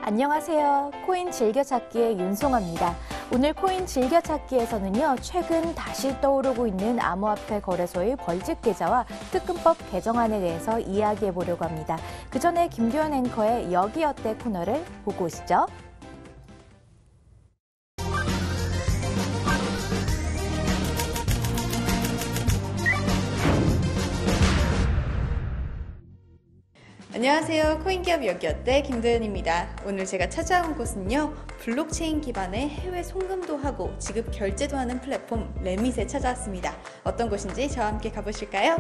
안녕하세요. 코인 즐겨찾기의 윤송아입니다. 오늘 코인 즐겨찾기에서는요, 최근 다시 떠오르고 있는 암호화폐 거래소의 벌집 계좌와 특근법 개정안에 대해서 이야기해 보려고 합니다. 그 전에 김규현 앵커의 여기 어때 코너를 보고 오시죠. 안녕하세요. 코인기업 여기 어때 김도연입니다. 오늘 제가 찾아온 곳은요, 블록체인 기반의 해외 송금도 하고 지급 결제도 하는 플랫폼 레밋에 찾아왔습니다. 어떤 곳인지 저와 함께 가보실까요?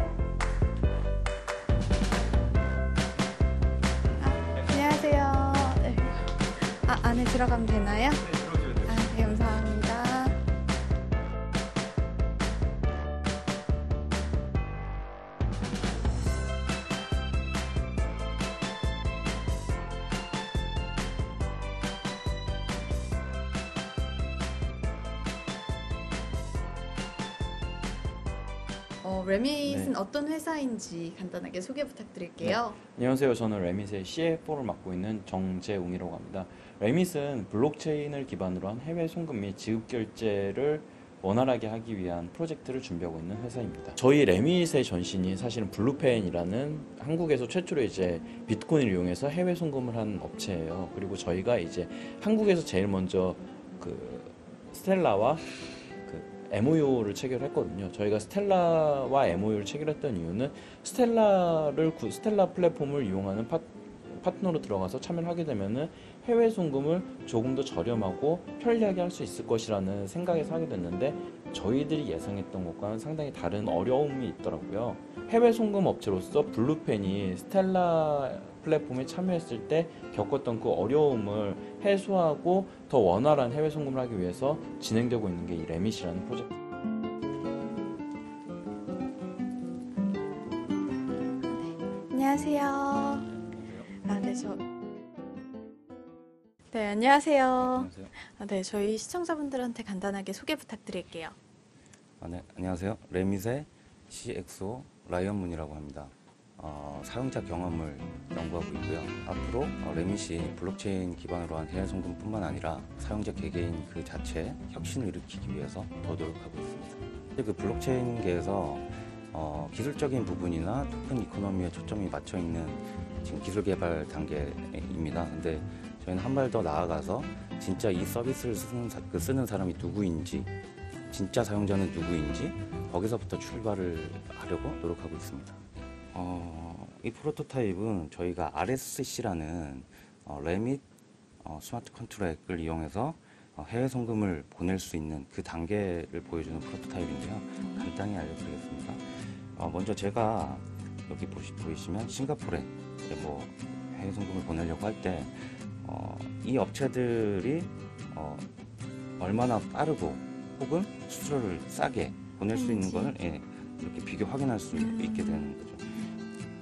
안녕하세요. 네. 안에 들어가면 되나요? 네, 감사합니다. 레밋은 네. 어떤 회사인지 간단하게 소개 부탁드릴게요. 네. 안녕하세요. 저는 레밋의 CFO를 맡고 있는 정재웅이라고 합니다. 레밋은 블록체인을 기반으로 한 해외 송금 및 지급 결제를 원활하게 하기 위한 프로젝트를 준비하고 있는 회사입니다. 저희 레밋의 전신이 사실은 블루펜이라는 한국에서 최초로 이제 비트코인을 이용해서 해외 송금을 한 업체예요. 그리고 저희가 이제 한국에서 제일 먼저 그 스텔라와 MOU를 체결했거든요. 저희가 스텔라와 MOU를 체결했던 이유는 스텔라 플랫폼을 이용하는 파트너로 들어가서 참여를 하게 되면은 해외 송금을 조금 더 저렴하고 편리하게 할 수 있을 것이라는 생각에서 하게 됐는데, 저희들이 예상했던 것과는 상당히 다른 어려움이 있더라고요. 해외 송금 업체로서 블루펜이 스텔라 플랫폼에 참여했을 때 겪었던 그 어려움을 해소하고 더 원활한 해외 송금을 하기 위해서 진행되고 있는 게 이 레밋이라는 프로젝트. 안녕하세요. 네, 안녕하세요. 안녕하세요. 네, 저희 시청자분들한테 간단하게 소개 부탁드릴게요. 네, 안녕하세요. 레밋의 CXO 라이언문이라고 합니다. 사용자 경험을 연구하고 있고요. 앞으로 레밋이 블록체인 기반으로 한 해외 송금뿐만 아니라 사용자 개개인 그 자체 혁신을 일으키기 위해서 더 노력하고 있습니다. 그 블록체인계에서 기술적인 부분이나 토큰 이코노미에 초점이 맞춰 있는 지금 기술 개발 단계입니다. 근데 저희는 한 발 더 나아가서 진짜 이 서비스를 쓰는 사람이 누구인지, 진짜 사용자는 누구인지 거기서부터 출발을 하려고 노력하고 있습니다. 이 프로토타입은 저희가 RSC라는 레밋 스마트 컨트랙을 이용해서 해외 송금을 보낼 수 있는 그 단계를 보여주는 프로토타입인데요. 간단히 알려드리겠습니다. 먼저 제가 여기 보이시면 싱가포르에 해외 송금을 보내려고 할 때 이 업체들이 얼마나 빠르고 혹은 수수료를 싸게 보낼 수 있는 것을 이렇게 비교 확인할 수 있게 되는 거죠.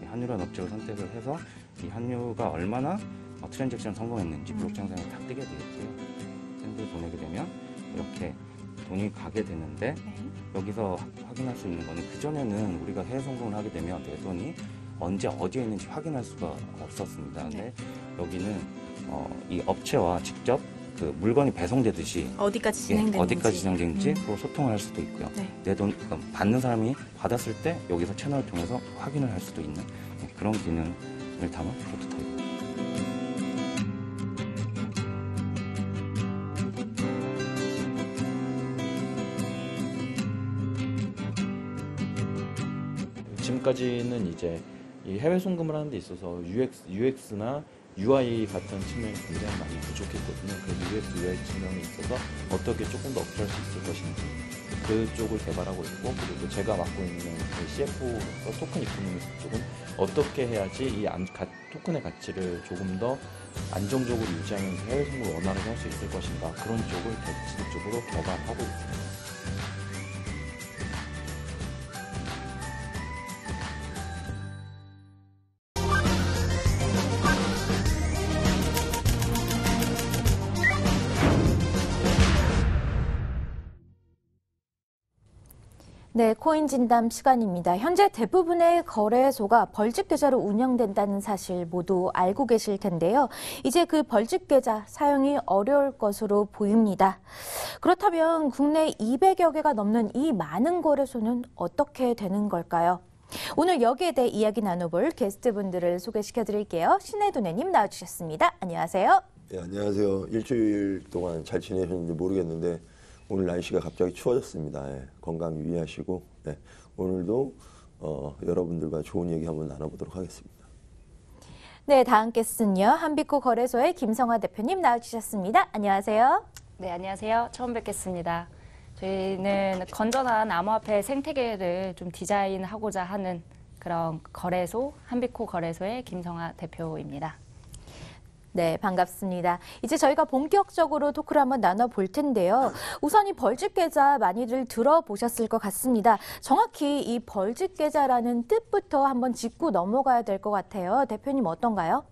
한유라는 업체를 선택을 해서 이 한유가 얼마나 트랜잭션 성공했는지 블록체인상에 다 뜨게 되겠고요. 샌드를 보내게 되면 이렇게 돈이 가게 되는데, 여기서 확인할 수 있는 거는 그전에는 우리가 해외 송금을 하게 되면 내 돈이 언제 어디에 있는지 확인할 수가 없었습니다. 근데 여기는 이 업체와 직접 그 물건이 배송되듯이 어디까지 진행되는지 서로 소통을 할 수도 있고요. 내 돈 받는 사람이 받았을 때 여기서 채널을 통해서 확인을 할 수도 있는 그런 기능을 담은 프로토타입입니다. 지금까지는 이제 이 해외 송금을 하는 데 있어서 UX나 UI 같은 측면이 굉장히 많이 부족했거든요. 그래서 UX, UI 측면에 있어서 어떻게 조금 더 업그레이드 할 수 있을 것인지 그쪽을 개발하고 있고, 그리고 제가 맡고 있는 그 CF로서 토큰 이코노미스 쪽은 어떻게 해야지 이 토큰의 가치를 조금 더 안정적으로 유지하면서 해외 송금을 원활하게 할 수 있을 것인가, 그런 쪽을 지속적으로 개발하고 있습니다. 네, 코인 진담 시간입니다. 현재 대부분의 거래소가 벌집 계좌로 운영된다는 사실 모두 알고 계실 텐데요. 이제 그 벌집 계좌 사용이 어려울 것으로 보입니다. 그렇다면 국내 200여 개가 넘는 이 많은 거래소는 어떻게 되는 걸까요? 오늘 여기에 대해 이야기 나눠볼 게스트분들을 소개시켜 드릴게요. 신혜두네님 나와주셨습니다. 안녕하세요. 네, 안녕하세요. 일주일 동안 잘 지내셨는지 모르겠는데 오늘 날씨가 갑자기 추워졌습니다. 예, 건강 유의하시고 오늘도 여러분들과 좋은 얘기 한번 나눠보도록 하겠습니다. 네, 다음 게스트는요. 한빛코 거래소의 김성화 대표님 나와주셨습니다. 안녕하세요. 네, 안녕하세요. 처음 뵙겠습니다. 저희는 건전한 암호화폐 생태계를 좀 디자인하고자 하는 그런 거래소, 한빛코 거래소의 김성화 대표입니다. 네, 반갑습니다. 이제 저희가 본격적으로 토크를 한번 나눠볼 텐데요. 우선 이 벌집 계좌 많이들 들어보셨을 것 같습니다. 정확히 이 벌집 계좌라는 뜻부터 한번 짚고 넘어가야 될 것 같아요. 대표님 어떤가요?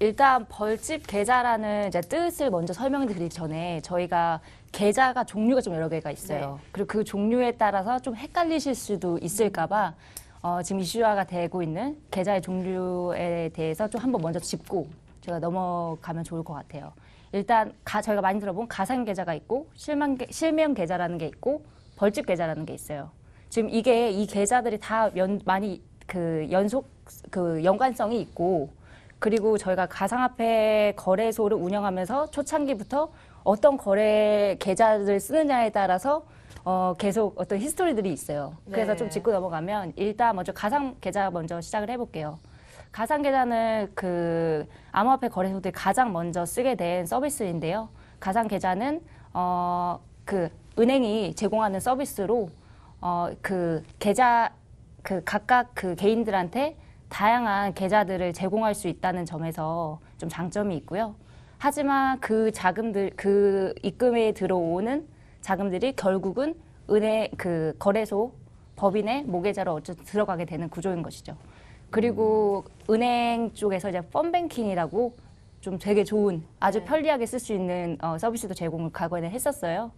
일단 벌집 계좌라는 이제 뜻을 먼저 설명드리기 전에 저희가 계좌가 종류가 좀 여러 개가 있어요. 네. 그리고 그 종류에 따라서 좀 헷갈리실 수도 있을까 봐 지금 이슈화가 되고 있는 계좌의 종류에 대해서 좀 한번 먼저 짚고 제가 넘어가면 좋을 것 같아요. 일단 저희가 많이 들어본 가상 계좌가 있고 실명 계좌라는 게 있고 벌집 계좌라는 게 있어요. 지금 이 계좌들이 다 많이 연관성이 있고 그리고 저희가 가상화폐 거래소를 운영하면서 초창기부터 어떤 거래 계좌를 쓰느냐에 따라서 계속 어떤 히스토리들이 있어요. 그래서 좀 짚고 넘어가면 일단 먼저 가상 계좌 먼저 시작을 해볼게요. 가상 계좌는 그 암호화폐 거래소들이 가장 먼저 쓰게 된 서비스인데요. 가상 계좌는 그 은행이 제공하는 서비스로 그 계좌 각각 그 개인들한테 다양한 계좌들을 제공할 수 있다는 점에서 좀 장점이 있고요. 하지만 그 자금들, 그 입금에 들어오는 자금들이 결국은 은행, 그 거래소, 법인의 모계좌로 어쨌든 들어가게 되는 구조인 것이죠. 그리고 은행 쪽에서 이제 펀뱅킹이라고 좀 되게 좋은, 아주 편리하게 쓸 수 있는 서비스도 제공을 과거에는 했었어요.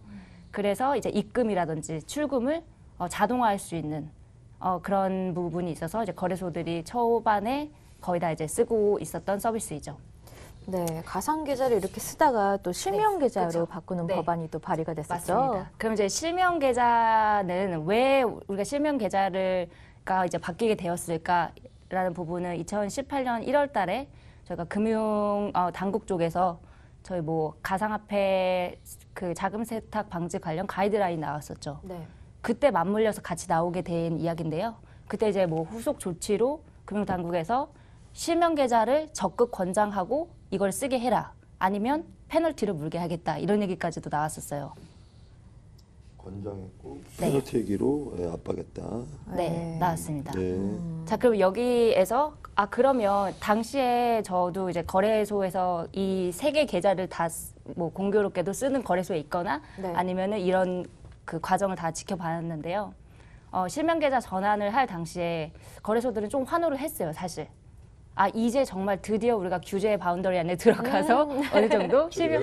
그래서 이제 입금이라든지 출금을 자동화할 수 있는 그런 부분이 있어서 이제 거래소들이 초반에 거의 다 이제 쓰고 있었던 서비스이죠. 네, 가상 계좌를 이렇게 쓰다가 또 실명 계좌로 그렇죠. 바꾸는 법안이 또 발의가 됐었죠. 맞습니다. 그럼 이제 실명 계좌는 왜 우리가 실명 계좌가 이제 바뀌게 되었을까라는 부분은 2018년 1월달에 저희가 금융 당국 쪽에서 저희 뭐 가상화폐 그 자금 세탁 방지 관련 가이드라인 나왔었죠. 네. 그때 맞물려서 같이 나오게 된 이야기인데요. 그때 이제 뭐 후속 조치로 금융당국에서 실명 계좌를 적극 권장하고 이걸 쓰게 해라. 아니면 페널티를 물게 하겠다. 이런 얘기까지도 나왔었어요. 권장했고 페널티기로 압박했다. 네, 나왔습니다. 네. 자, 그럼 여기에서 그러면 당시에 저도 이제 거래소에서 이 세 개 계좌를 다 뭐 공교롭게도 쓰는 거래소에 있거나 아니면은 이런 그 과정을 다 지켜봤는데요. 실명 계좌 전환을 할 당시에 거래소들은 좀 환호를 했어요, 사실. 이제 정말 드디어 우리가 규제의 바운더리 안에 들어가서 어느 정도 실명.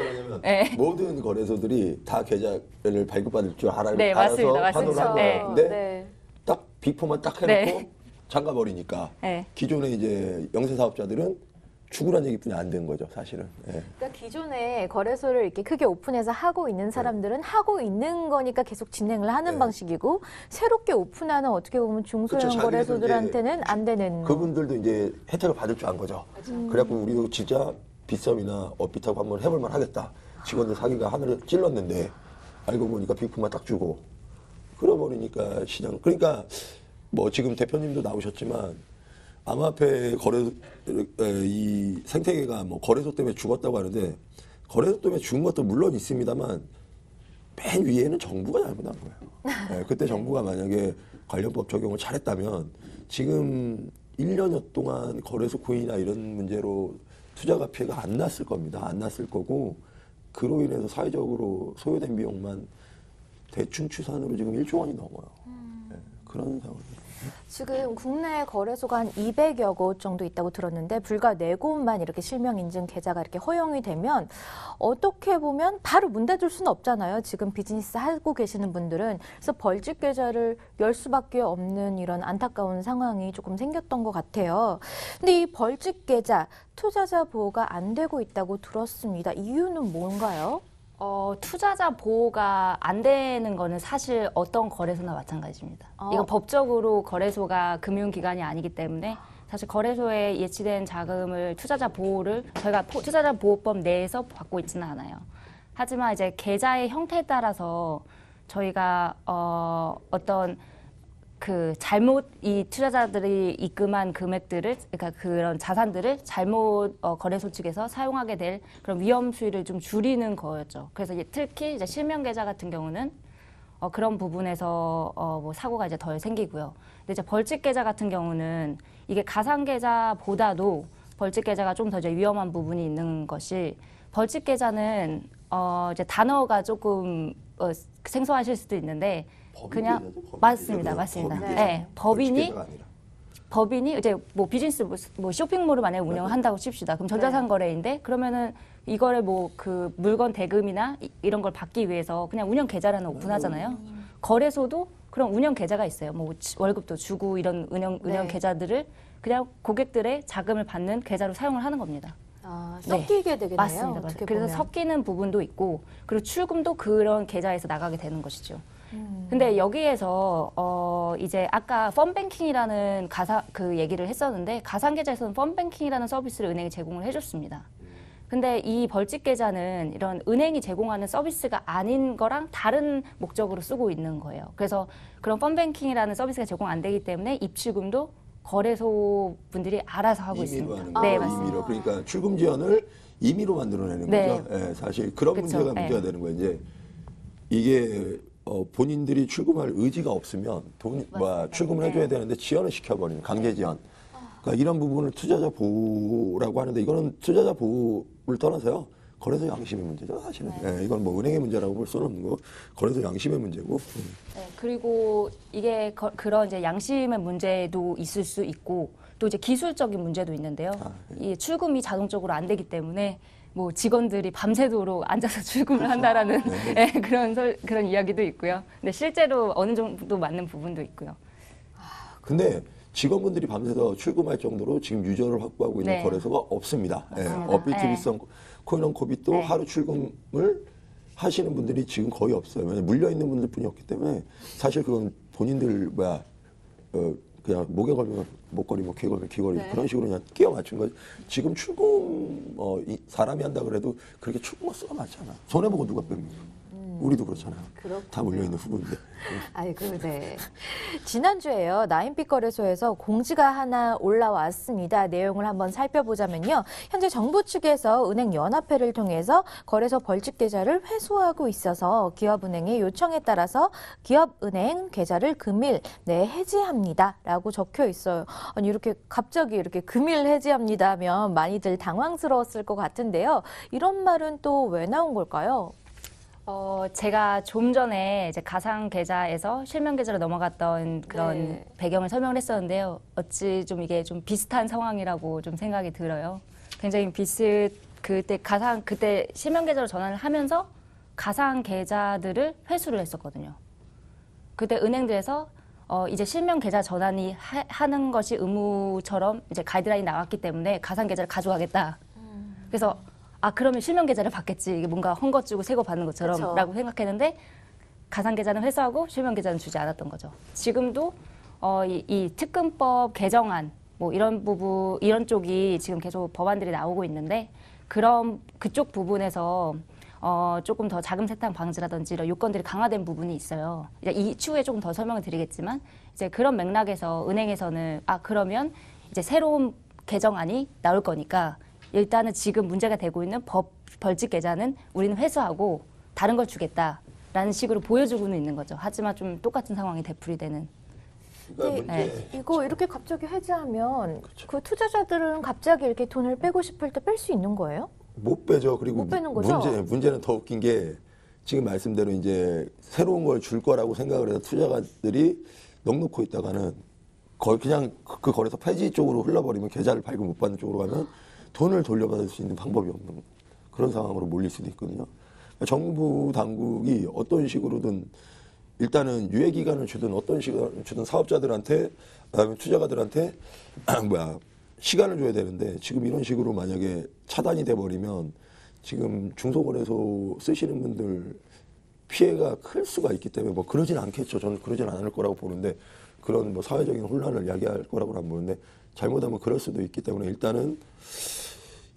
모든 거래소들이 다 계좌를 발급받을 줄 알아서 맞습니다. 환호를 한 거였는데 딱 빅포만 딱 해놓고 잠가버리니까 기존의 이제 영세 사업자들은 죽으란 얘기뿐이 안 된 거죠, 사실은. 그러니까 기존에 거래소를 이렇게 크게 오픈해서 하고 있는 사람들은 하고 있는 거니까 계속 진행을 하는 방식이고 새롭게 오픈하는 어떻게 보면 중소형 거래소들한테는 안 되는. 그분들도 이제 혜택을 받을 줄 안 거죠. 그래갖고 우리도 진짜 빗썸이나 업비트하고 한번 해볼만 하겠다. 직원들 사기가 하늘을 찔렀는데 알고 보니까 빅품만 딱 주고 그러버리니까 시장. 그러니까 뭐 지금 대표님도 나오셨지만 암호화폐 이 생태계가 뭐 거래소 때문에 죽었다고 하는데 거래소 때문에 죽은 것도 물론 있습니다만 맨 위에는 정부가 잘못한 거예요. 그때 정부가 만약에 관련법 적용을 잘했다면 지금 1년여 동안 거래소 코인이나 이런 문제로 투자가 피해가 안 났을 겁니다. 안 났을 거고 그로 인해서 사회적으로 소요된 비용만 대충 추산으로 지금 1조 원이 넘어요. 그런 상황이에요. 지금 국내 거래소가 한 200여 곳 정도 있다고 들었는데 불과 4곳만 이렇게 실명 인증 계좌가 이렇게 허용이 되면 어떻게 보면 바로 문 닫을 수는 없잖아요. 지금 비즈니스 하고 계시는 분들은. 그래서 벌집 계좌를 열 수밖에 없는 이런 안타까운 상황이 조금 생겼던 것 같아요. 근데 이 벌집 계좌 투자자 보호가 안 되고 있다고 들었습니다. 이유는 뭔가요? 투자자 보호가 안 되는 거는 사실 어떤 거래소나 마찬가지입니다. 이건 법적으로 거래소가 금융기관이 아니기 때문에 사실 거래소에 예치된 자금을 투자자 보호를 저희가 투자자 보호법 내에서 받고 있지는 않아요. 하지만 이제 계좌의 형태에 따라서 저희가 어떤 그 잘못 이 투자자들이 입금한 금액들을 그러니까 그런 자산들을 잘못 거래소 측에서 사용하게 될 그런 위험 수위를 좀 줄이는 거였죠. 그래서 특히 이제 실명 계좌 같은 경우는 그런 부분에서 뭐 사고가 이제 덜 생기고요. 근데 이제 벌집 계좌 같은 경우는 이게 가상 계좌보다도 벌집 계좌가 좀 더 이제 위험한 부분이 있는 것이 벌집 계좌는 이제 단어가 조금 생소하실 수도 있는데 그냥 맞습니다. 네, 법인이 이제 뭐 비즈니스 뭐 쇼핑몰을 만약에 운영을 한다고 칩시다. 그럼 전자상 거래인데 그러면은 이거를 뭐 그 물건 대금이나 이런 걸 받기 위해서 그냥 운영 계좌라는 오픈하잖아요. 거래소도 그런 운영 계좌가 있어요. 뭐 월급도 주고 이런 운영 계좌들을 그냥 고객들의 자금을 받는 계좌로 사용을 하는 겁니다. 섞이게 되겠네요. 맞습니다. 그래서 섞이는 부분도 있고 그리고 출금도 그런 계좌에서 나가게 되는 것이죠. 근데 여기에서 이제 아까 펀뱅킹이라는 그 얘기를 했었는데 가상 계좌에서는 펀뱅킹이라는 서비스를 은행이 제공을 해줬습니다. 근데 이 벌집 계좌는 이런 은행이 제공하는 서비스가 아닌 거랑 다른 목적으로 쓰고 있는 거예요. 그래서 그런 펀뱅킹이라는 서비스가 제공 안 되기 때문에 입출금도 거래소 분들이 알아서 하고 있습니다. 네, 맞습니다. 임의로. 그러니까 출금 지연을 임의로 만들어내는 거죠. 네, 사실 그런 문제가 문제가 되는 거예요. 이제 이게 본인들이 출금할 의지가 없으면 출금을 해줘야 되는데 지연을 시켜버리는 강제 지연. 그러니까 이런 부분을 투자자 보호라고 하는데 이거는 투자자 보호를 떠나서요. 거래소 양심의 문제죠, 사실은. 네, 이건 뭐 은행의 문제라고 볼 수는 없는 거. 거래소 양심의 문제고. 네, 그리고 이게 그런 이제 양심의 문제도 있을 수 있고 또 이제 기술적인 문제도 있는데요. 이 출금이 자동적으로 안 되기 때문에 뭐 직원들이 밤새도록 앉아서 출금을 한다라는 네, 그런 이야기도 있고요. 근데 실제로 어느 정도 맞는 부분도 있고요. 근데 직원분들이 밤새서 출금할 정도로 지금 유저를 확보하고 있는 거래소가 없습니다. 어빌티비성 코인온코빗도 하루 출금을 하시는 분들이 지금 거의 없어요. 왜냐하면 물려있는 분들뿐이 없기 때문에 사실 그건 본인들 그냥 목에 걸면 목걸이, 뭐 귀에 걸면 귀걸이 그런 식으로 그냥 끼워 맞춘 거지. 지금 출금 사람이 한다 그래도 그렇게 출금 수가 많잖아. 손해보고 누가 뺍니까? 우리도 그렇잖아요. 다 물려있는 부분인데. 아이고, 네. 지난주에요. 나인빛 거래소에서 공지가 하나 올라왔습니다. 내용을 한번 살펴보자면요. 현재 정부 측에서 은행 연합회를 통해서 거래소 벌집 계좌를 회수하고 있어서 기업은행의 요청에 따라서 기업은행 계좌를 금일 내에 해지합니다. 라고 적혀 있어요. 아니, 이렇게 갑자기 이렇게 금일 해지합니다 하면 많이들 당황스러웠을 것 같은데요. 이런 말은 또 왜 나온 걸까요? 제가 좀 전에 이제 가상 계좌에서 실명 계좌로 넘어갔던 그런 배경을 설명을 했었는데요. 어찌 좀 이게 좀 비슷한 상황이라고 좀 생각이 들어요. 굉장히 그때 실명 계좌로 전환을 하면서 가상 계좌들을 회수를 했었거든요. 그때 은행들에서 이제 실명 계좌 전환이 하는 것이 의무처럼 이제 가이드라인이 나왔기 때문에 가상 계좌를 가져가겠다. 그래서 그러면 실명 계좌를 받겠지. 이게 뭔가 헌거 주고 새거 받는 것처럼 라고 생각했는데 가상 계좌는 회수하고 실명 계좌는 주지 않았던 거죠. 지금도 이 특근법 개정안 뭐 이런 쪽이 지금 계속 법안들이 나오고 있는데 그쪽 부분에서 조금 더 자금 세탁 방지라든지 이런 요건들이 강화된 부분이 있어요. 이제 이 추후에 조금 더 설명을 드리겠지만 이제 그런 맥락에서 은행에서는 그러면 이제 새로운 개정안이 나올 거니까 일단은 지금 문제가 되고 있는 벌집 계좌는 우리는 회수하고 다른 걸 주겠다라는 식으로 보여주고는 있는 거죠. 하지만 좀 똑같은 상황이 되풀이되는. 이거 이렇게 갑자기 해지하면 그 투자자들은 갑자기 이렇게 돈을 빼고 싶을 때 뺄 수 있는 거예요? 못 빼죠. 그리고 못 빼는 거죠? 문제는 더 웃긴 게 지금 말씀대로 이제 새로운 걸 줄 거라고 생각을 해서 투자자들이 넉넉고 있다가는 거의 그냥 그 거래소 폐지 쪽으로 흘러버리면 계좌를 발급 못 받는 쪽으로 가면 돈을 돌려받을 수 있는 방법이 없는 그런 상황으로 몰릴 수도 있거든요. 그러니까 정부 당국이 어떤 식으로든 일단은 유예 기간을 주든 어떤 시간을 주든 사업자들한테 그다음에 투자가들한테 시간을 줘야 되는데 지금 이런 식으로 만약에 차단이 돼 버리면 지금 중소거래소 쓰시는 분들 피해가 클 수가 있기 때문에 뭐 그러진 않겠죠. 저는 그러진 않을 거라고 보는데 그런 뭐 사회적인 혼란을 야기할 거라고는 안 보는데 잘못하면 그럴 수도 있기 때문에 일단은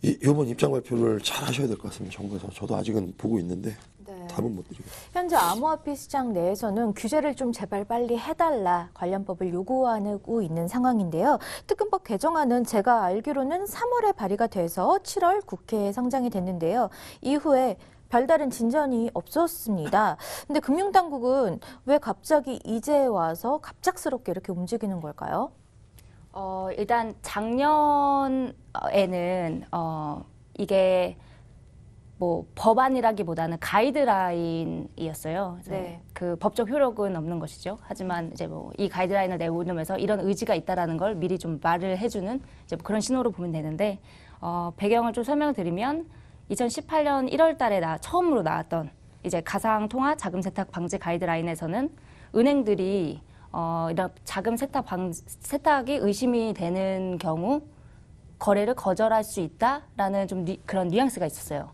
이번 입장 발표를 잘 하셔야 될 것 같습니다. 정부에서. 저도 아직은 보고 있는데 네. 답은 못 드리겠습니다. 현재 암호화폐 시장 내에서는 규제를 좀 제발 빨리 해달라 관련법을 요구하고 있는 상황인데요. 특검법 개정안은 제가 알기로는 3월에 발의가 돼서 7월 국회에 상정이 됐는데요. 이후에 별다른 진전이 없었습니다. 근데 금융당국은 왜 갑자기 이제 와서 갑작스럽게 이렇게 움직이는 걸까요? 일단 작년에는 이게 뭐 법안이라기보다는 가이드라인이었어요. 네. 그 법적 효력은 없는 것이죠. 하지만 이제 뭐 이 가이드라인을 내놓으면서 이런 의지가 있다라는 걸 미리 좀 말을 해주는 이제 뭐 그런 신호로 보면 되는데 배경을 좀 설명드리면 2018년 1월달에 처음으로 나왔던 이제 가상통화 자금 세탁 방지 가이드라인에서는 은행들이 이런 자금 세탁이 의심이 되는 경우 거래를 거절할 수 있다라는 좀 그런 뉘앙스가 있었어요.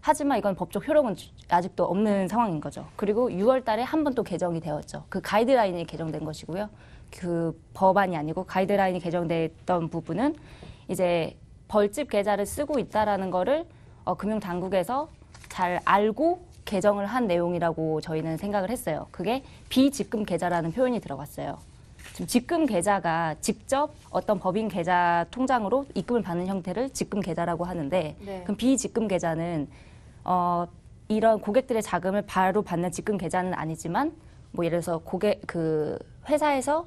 하지만 이건 법적 효력은 아직도 없는 상황인 거죠. 그리고 6월 달에 한 번 또 개정이 되었죠. 그 가이드라인이 개정된 것이고요. 그 법안이 아니고 가이드라인이 개정됐던 부분은 이제 벌집 계좌를 쓰고 있다라는 거를 금융당국에서 잘 알고 개정을 한 내용이라고 저희는 생각을 했어요. 그게 비집금 계좌라는 표현이 들어갔어요. 지금 집금 계좌가 직접 어떤 법인 계좌 통장으로 입금을 받는 형태를 집금 계좌라고 하는데 네. 그럼 비집금 계좌는 이런 고객들의 자금을 바로 받는 집금 계좌는 아니지만 뭐 예를 들어서 회사에서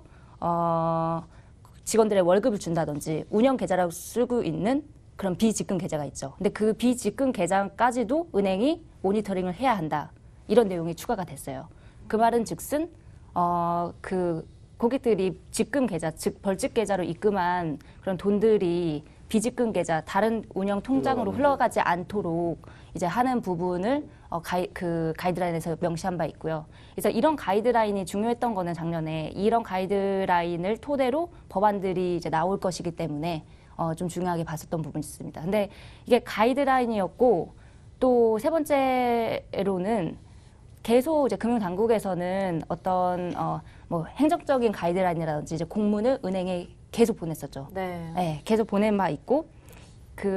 직원들의 월급을 준다든지 운영 계좌라고 쓰고 있는 그런 비집금 계좌가 있죠. 근데 그 비집금 계좌까지도 은행이 모니터링을 해야 한다. 이런 내용이 추가가 됐어요. 그 말은 즉슨 그 고객들이 집금 계좌, 즉 벌집 계좌로 입금한 그런 돈들이 비집금 계좌, 다른 운영 통장으로 흘러가지 않도록 이제 하는 부분을 그 가이드라인에서 명시한 바 있고요. 그래서 이런 가이드라인이 중요했던 거는 작년에 이런 가이드라인을 토대로 법안들이 이제 나올 것이기 때문에 좀 중요하게 봤었던 부분이 있습니다. 근데 이게 가이드라인이었고 또 세 번째로는 계속 이제 금융당국에서는 어떤 뭐 행정적인 가이드라인이라든지 이제 공문을 은행에 계속 보냈었죠. 네. 네, 계속 보낸 바 있고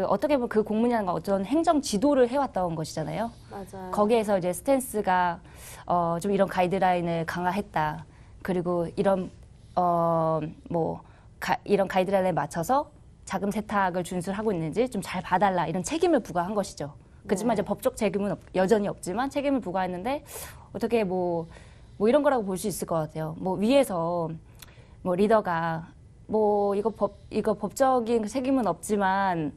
어떻게 보면 그 공문이라는 건 어떤 행정 지도를 해왔던 것이잖아요. 맞아요. 거기에서 이제 스탠스가 좀 이런 가이드라인을 강화했다. 그리고 이런 이런 가이드라인에 맞춰서 자금 세탁을 준수하고 있는지 좀 잘 봐달라 이런 책임을 부과한 것이죠. 그렇지만 이제 법적 책임은 여전히 없지만 책임을 부과했는데 어떻게 뭐 이런 거라고 볼 수 있을 것 같아요. 뭐 위에서 뭐 리더가 뭐 이거 법적인 책임은 없지만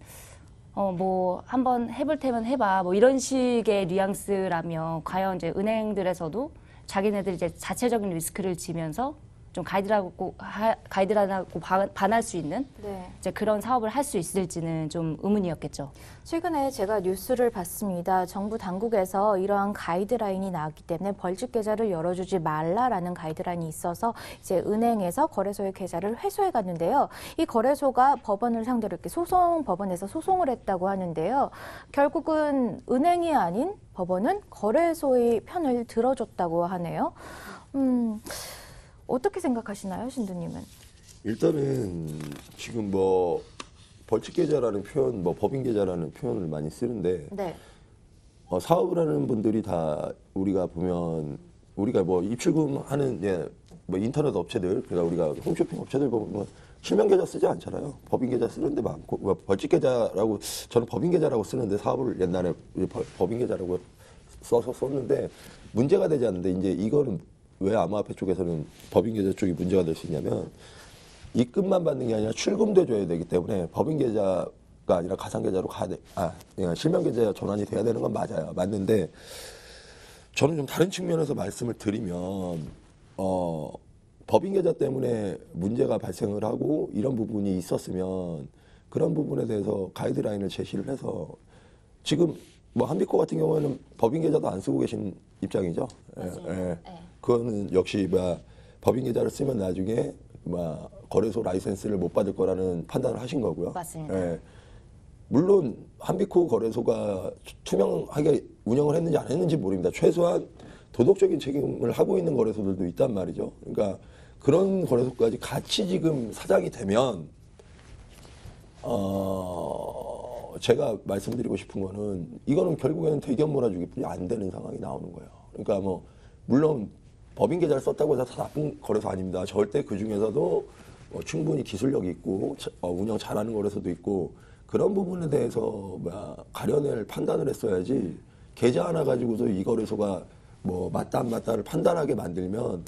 뭐 한번 해볼 테면 해봐 뭐 이런 식의 뉘앙스라면 과연 이제 은행들에서도 자기네들이 이제 자체적인 리스크를 지면서 좀 가이드라인하고 반할 수 있는 네. 이제 그런 사업을 할 수 있을지는 좀 의문이었겠죠. 최근에 제가 뉴스를 봤습니다. 정부 당국에서 이러한 가이드라인이 나왔기 때문에 벌집 계좌를 열어주지 말라라는 가이드라인이 있어서 이제 은행에서 거래소의 계좌를 회수해 갔는데요. 이 거래소가 법원을 상대로 이렇게 법원에서 소송을 했다고 하는데요. 결국은 은행이 아닌 법원은 거래소의 편을 들어줬다고 하네요. 어떻게 생각하시나요, 신두님은? 일단은 지금 뭐 벌칙 계좌라는 표현, 뭐 법인 계좌라는 표현을 많이 쓰는데 네. 사업을 하는 분들이 다 우리가 보면 우리가 뭐 입출금하는 뭐 인터넷 업체들, 그러니까 우리가 홈쇼핑 업체들 보면 실명 계좌 쓰지 않잖아요. 법인 계좌 쓰는데 많고 뭐 벌칙 계좌라고 저는 법인 계좌라고 쓰는데 사업을 옛날에 법인 계좌라고 써서 썼는데 문제가 되지 않는데 이제 이거는 왜 암호화폐 쪽에서는 법인 계좌 쪽이 문제가 될 수 있냐면 입금만 받는 게 아니라 출금도 해줘야 되기 때문에 법인 계좌가 아니라 가상 계좌로 그러니까 실명 계좌 전환이 돼야 되는 건 맞아요. 맞는데 저는 좀 다른 측면에서 말씀을 드리면 법인 계좌 때문에 문제가 발생을 하고 이런 부분이 있었으면 그런 부분에 대해서 가이드라인을 제시를 해서 지금 뭐 한빛코 같은 경우에는 법인 계좌도 안 쓰고 계신 입장이죠. 그거는 역시 법인 계좌를 쓰면 나중에 거래소 라이센스를 못 받을 거라는 판단을 하신 거고요. 맞습니다. 물론 한빛코 거래소가 투명하게 운영을 했는지 안 했는지 모릅니다. 최소한 도덕적인 책임을 하고 있는 거래소들도 있단 말이죠. 그러니까 그런 거래소까지 같이 지금 사장이 되면 제가 말씀드리고 싶은 거는 이거는 결국에는 대기업 몰아주기뿐이 안 되는 상황이 나오는 거예요. 그러니까 뭐 물론 법인 계좌를 썼다고 해서 다 나쁜 거래소 아닙니다. 절대 그 중에서도 충분히 기술력이 있고 운영 잘하는 거래소도 있고 그런 부분에 대해서 가려낼 판단을 했어야지 계좌 하나 가지고서 이 거래소가 뭐 맞다 안 맞다를 판단하게 만들면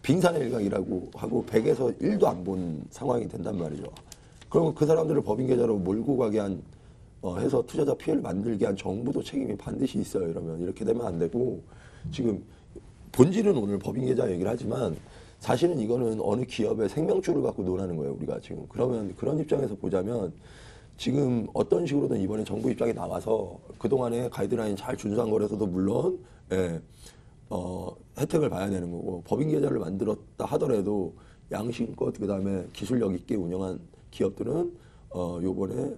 빙산일각이라고 하고 100에서 1도 안 본 상황이 된단 말이죠. 그러면 그 사람들을 법인 계좌로 몰고 가게 해서 투자자 피해를 만들게 한 정부도 책임이 반드시 있어요. 이러면 이렇게 되면 안 되고 지금 본질은 오늘 법인 계좌 얘기를 하지만 사실은 이거는 어느 기업의 생명줄을 갖고 논하는 거예요. 우리가 지금 그러면 그런 입장에서 보자면 지금 어떤 식으로든 이번에 정부 입장이 나와서 그동안에 가이드라인 잘 준수한 거라서도 물론 혜택을 봐야 되는 거고 법인 계좌를 만들었다 하더라도 양심껏 그다음에 기술력 있게 운영한 기업들은 요번에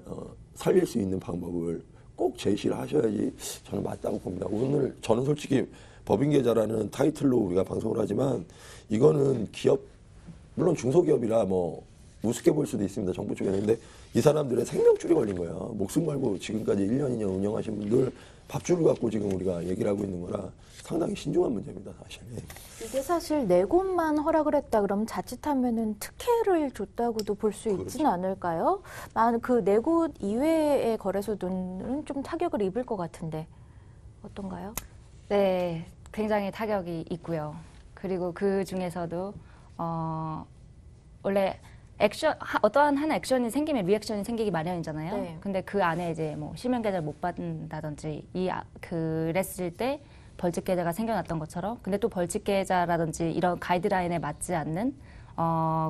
살릴 수 있는 방법을 꼭 제시를 하셔야지 저는 맞다고 봅니다. 오늘 저는 솔직히 법인 계좌라는 타이틀로 우리가 방송을 하지만 이거는 기업 물론 중소기업이라 뭐 우습게 볼 수도 있습니다. 정부 쪽에는. 근데 이 사람들의 생명줄이 걸린 거예요. 목숨 걸고 지금까지 1년, 2년 운영하신 분들 밥줄을 갖고 지금 우리가 얘기를 하고 있는 거라 상당히 신중한 문제입니다. 사실. 이게 사실 네 곳만 허락을 했다 그러면 자칫하면은 특혜를 줬다고도 볼 수 있지는 않을까요? 그 네 곳 이외의 거래소들은 좀 타격을 입을 것 같은데 어떤가요? 네, 굉장히 타격이 있고요. 그리고 그 중에서도 원래 어떠한 한 액션이 생기면 리액션이 생기기 마련이잖아요. 네. 근데 그 안에 이제 뭐 실명 계좌를 못 받는다든지 그랬을 때 벌칙 계좌가 생겨났던 것처럼, 근데 또 벌칙 계좌라든지 이런 가이드라인에 맞지 않는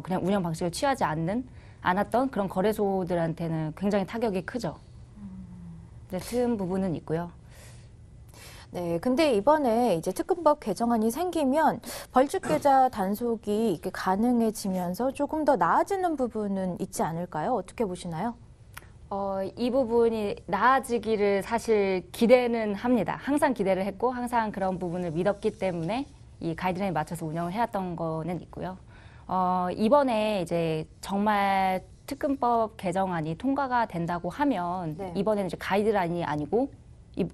그냥 운영 방식을 취하지 않았던 그런 거래소들한테는 굉장히 타격이 크죠. 네, 틈 부분은 있고요. 네, 근데 이번에 이제 특근법 개정안이 생기면 벌칙 계좌 단속이 이렇게 가능해지면서 조금 더 나아지는 부분은 있지 않을까요? 어떻게 보시나요? 이 부분이 나아지기를 사실 기대는 합니다. 항상 기대를 했고 항상 그런 부분을 믿었기 때문에 이 가이드라인에 맞춰서 운영을 해왔던 거는 있고요. 이번에 이제 정말 특근법 개정안이 통과가 된다고 하면 네. 이번에는 이제 가이드라인이 아니고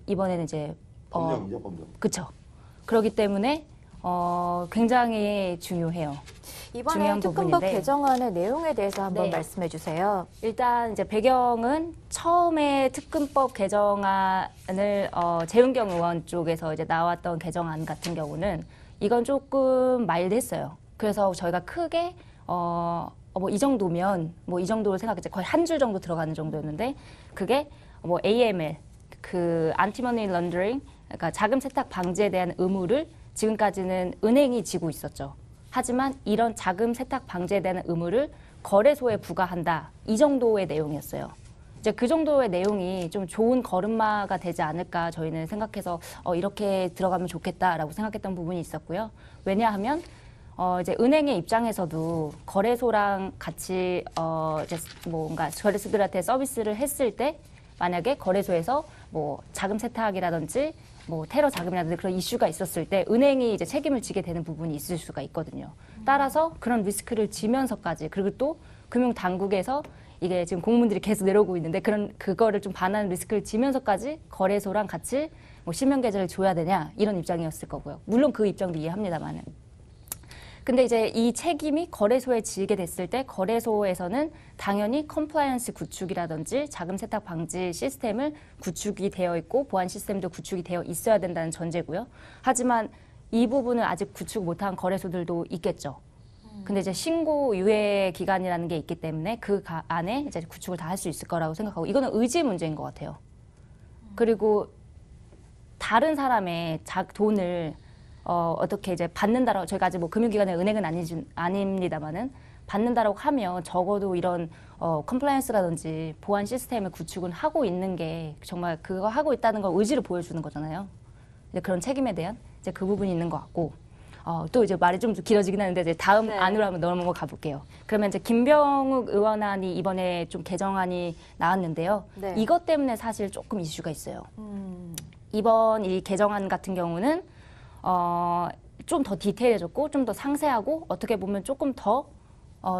이번에는 이제 법령이죠, 법령. 그렇죠. 그렇기 때문에 굉장히 중요해요. 이번에 중요한 특근법 부분인데. 개정안의 내용에 대해서 한번 네. 말씀해 주세요. 일단 이제 배경은 처음에 특근법 개정안을 재은경 의원 쪽에서 이제 나왔던 개정안 같은 경우는 이건 조금 마일드했어요. 그래서 저희가 크게 뭐 이 정도면 뭐 이 정도로 생각했죠. 거의 한 줄 정도 들어가는 정도였는데 그게 뭐 AML 그 안티머니 런더링 그러니까 자금 세탁 방지에 대한 의무를 지금까지는 은행이 지고 있었죠. 하지만 이런 자금 세탁 방지에 대한 의무를 거래소에 부과한다. 이 정도의 내용이었어요. 이제 그 정도의 내용이 좀 좋은 걸음마가 되지 않을까 저희는 생각해서 이렇게 들어가면 좋겠다라고 생각했던 부분이 있었고요. 왜냐하면 이제 은행의 입장에서도 거래소랑 같이 이제 뭔가 거래소들한테 서비스를 했을 때 만약에 거래소에서 뭐 자금 세탁이라든지 뭐 테러 자금이라든지 그런 이슈가 있었을 때 은행이 이제 책임을 지게 되는 부분이 있을 수가 있거든요. 따라서 그런 리스크를 지면서까지 그리고 또 금융 당국에서 이게 지금 공문들이 계속 내려오고 있는데 그거를 좀 반하는 리스크를 지면서까지 거래소랑 같이 뭐 실명 계좌를 줘야 되냐 이런 입장이었을 거고요. 물론 그 입장도 이해합니다만은. 근데 이제 이 책임이 거래소에 지게 됐을 때 거래소에서는 당연히 컴플라이언스 구축이라든지 자금 세탁 방지 시스템을 구축이 되어 있고 보안 시스템도 구축이 되어 있어야 된다는 전제고요. 하지만 이 부분을 아직 구축 못한 거래소들도 있겠죠. 근데 이제 신고 유예 기간이라는 게 있기 때문에 그 안에 이제 구축을 다 할 수 있을 거라고 생각하고 이거는 의지 문제인 것 같아요. 그리고 다른 사람의 돈을 어떻게 이제 받는다라고 저희가 아직 뭐 금융기관의 은행은 아닙니다만은 받는다라고 하면 적어도 이런 컴플라이언스라든지 보안 시스템을 구축은 하고 있는 게 정말 그거 하고 있다는 걸 의지를 보여주는 거잖아요. 이제 그런 책임에 대한 이제 그 부분이 있는 것 같고 또 이제 말이 좀 길어지긴 하는데 이제 다음 네. 안으로 한번 넘어가 볼게요. 그러면 이제 김병욱 의원안이 이번에 좀 개정안이 나왔는데요. 네. 이것 때문에 사실 조금 이슈가 있어요. 이번 이 개정안 같은 경우는 좀 더 디테일해졌고 좀 더 상세하고 어떻게 보면 조금 더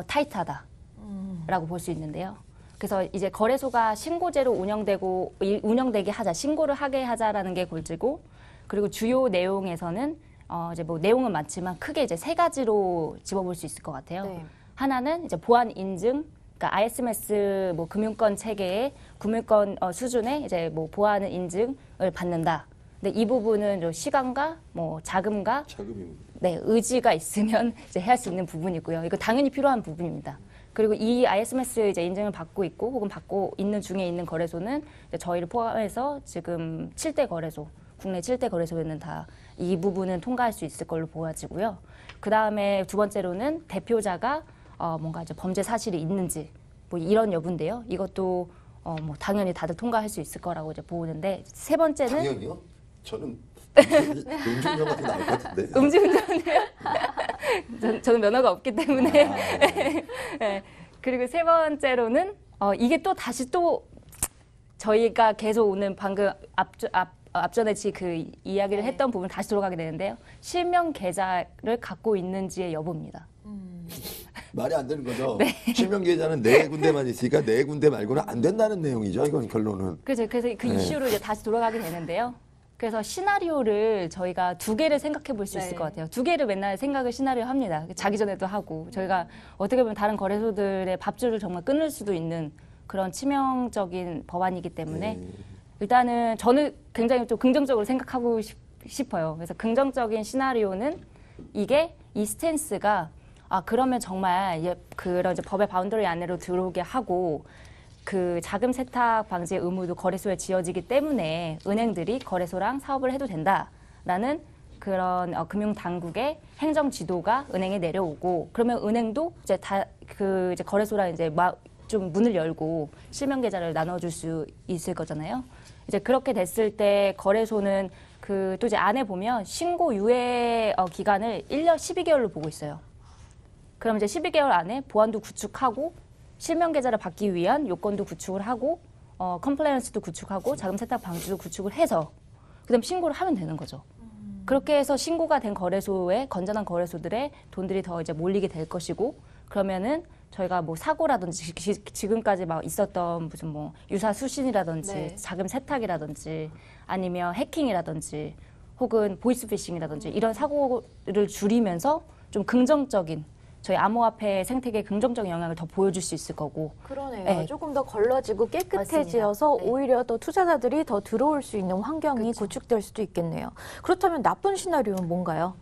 타이트하다라고 볼 수 있는데요. 그래서 이제 거래소가 신고제로 운영되게 하자, 신고를 하게 하자라는 게 골지고, 그리고 주요 내용에서는 이제 뭐 내용은 많지만 크게 이제 세 가지로 집어볼 수 있을 것 같아요. 네. 하나는 이제 보안 인증, 그러니까 ISMS 뭐 금융권 체계의 금융권 수준의 이제 뭐 보안 인증을 받는다. 근데 이 부분은 좀 시간과 뭐 자금과 네, 의지가 있으면 이제 할 수 있는 부분이고요. 이거 당연히 필요한 부분입니다. 그리고 이 ISMS 이제 인증을 받고 있고 혹은 받고 있는 중에 있는 거래소는 이제 저희를 포함해서 지금 7대 거래소, 국내 7대 거래소에는 다 이 부분은 통과할 수 있을 걸로 보여지고요. 그 다음에 두 번째로는 대표자가 뭔가 이제 범죄 사실이 있는지 뭐 이런 여부인데요. 이것도 뭐 당연히 다들 통과할 수 있을 거라고 이제 보는데 세 번째는 당연히요? 저는 음주운전 같은 거 나올 것 같은데. 음주운전이요? 저는 면허가 없기 때문에. 네. 그리고 세 번째로는 이게 또 다시 또 저희가 계속 오늘 방금 앞전에 그 이야기를 했던 부분 다시 돌아가게 되는데요. 실명 계좌를 갖고 있는지의 여부입니다. 말이 안 되는 거죠. 네. 실명 계좌는 네 군데만 있으니까 네 군데 말고는 안 된다는 내용이죠. 이건 결론은. 그래서 그 이슈로 이제 다시 돌아가게 되는데요. 그래서 시나리오를 저희가 두 개를 생각해 볼 수 있을 것 같아요. 두 개를 맨날 생각을 시나리오 합니다. 자기 전에도 하고 저희가 어떻게 보면 다른 거래소들의 밥줄을 정말 끊을 수도 있는 그런 치명적인 법안이기 때문에 일단은 저는 굉장히 좀 긍정적으로 생각하고 싶어요. 그래서 긍정적인 시나리오는 이게 이 스탠스가 그러면 정말 그런 이제 법의 바운더리 안으로 들어오게 하고 그 자금 세탁 방지 의무도 거래소에 지어지기 때문에 은행들이 거래소랑 사업을 해도 된다라는 그런 금융 당국의 행정 지도가 은행에 내려오고 그러면 은행도 이제 이제 거래소랑 이제 좀 문을 열고 실명 계좌를 나눠줄 수 있을 거잖아요. 이제 그렇게 됐을 때 거래소는 또 이제 안에 보면 신고 유예 기간을 1년 12개월로 보고 있어요. 그럼 이제 12개월 안에 보안도 구축하고 실명 계좌를 받기 위한 요건도 구축을 하고 컴플라이언스도 구축하고 자금 세탁 방지도 구축을 해서 그다음 신고를 하면 되는 거죠. 그렇게 해서 신고가 된 거래소에 건전한 거래소들의 돈들이 더 이제 몰리게 될 것이고 그러면은 저희가 뭐 사고라든지 지금까지 막 있었던 무슨 뭐 유사 수신이라든지 자금 세탁이라든지 아니면 해킹이라든지 혹은 보이스피싱이라든지 이런 사고를 줄이면서 좀 긍정적인 저희 암호화폐 생태계에 긍정적인 영향을 더 보여줄 수 있을 거고. 그러네요. 네. 조금 더 걸러지고 깨끗해지어서 맞습니다. 네. 오히려 더 투자자들이 더 들어올 수 있는 환경이 그렇죠. 구축될 수도 있겠네요. 그렇다면 나쁜 시나리오는 뭔가요?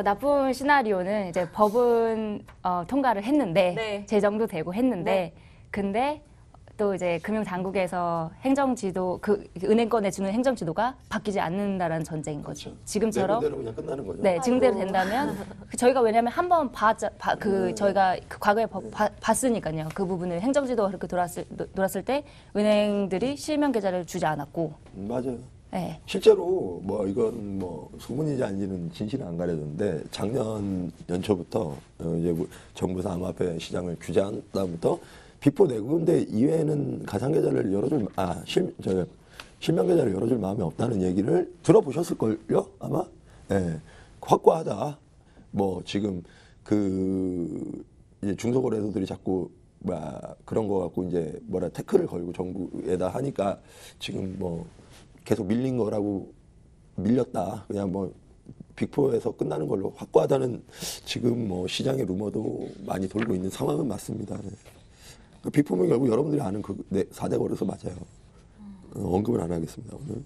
나쁜 시나리오는 이제 법은 통과를 했는데 제정도 되고 했는데 근데 또 이제 금융당국에서 행정지도 은행권에 주는 행정지도가 바뀌지 않는다라는 전제인 거죠. 지금처럼 내 그냥 끝나는 거죠. 네, 지금대로 된다면 저희가 왜냐하면 한번 저희가 그 과거에 봤으니까요. 그 부분을 행정지도가 그렇게 돌았을 때 은행들이 실명 계좌를 주지 않았고 맞아요. 네. 실제로 뭐 이건 뭐 소문이지 아니지는 진실은 안 가려졌는데 작년 연초부터 이제 정부에서 암호화폐 시장을 규제한 다음부터 비포 네 군데 이외에는 가상 계좌를 열어줄 실명 계좌를 열어줄 마음이 없다는 얘기를 들어보셨을걸요 아마. 예, 확고하다. 뭐 지금 이제 중소거래소들이 자꾸 그런 거 갖고 이제 태클을 걸고 정부에다 하니까 지금 뭐 계속 밀렸다. 그냥 뭐 빅4에서 끝나는 걸로 확고하다는 지금 뭐 시장의 루머도 많이 돌고 있는 상황은 맞습니다. 빅4면 결국 여러분들이 아는 4대 거래소 맞아요. 언급을 안 하겠습니다, 오늘.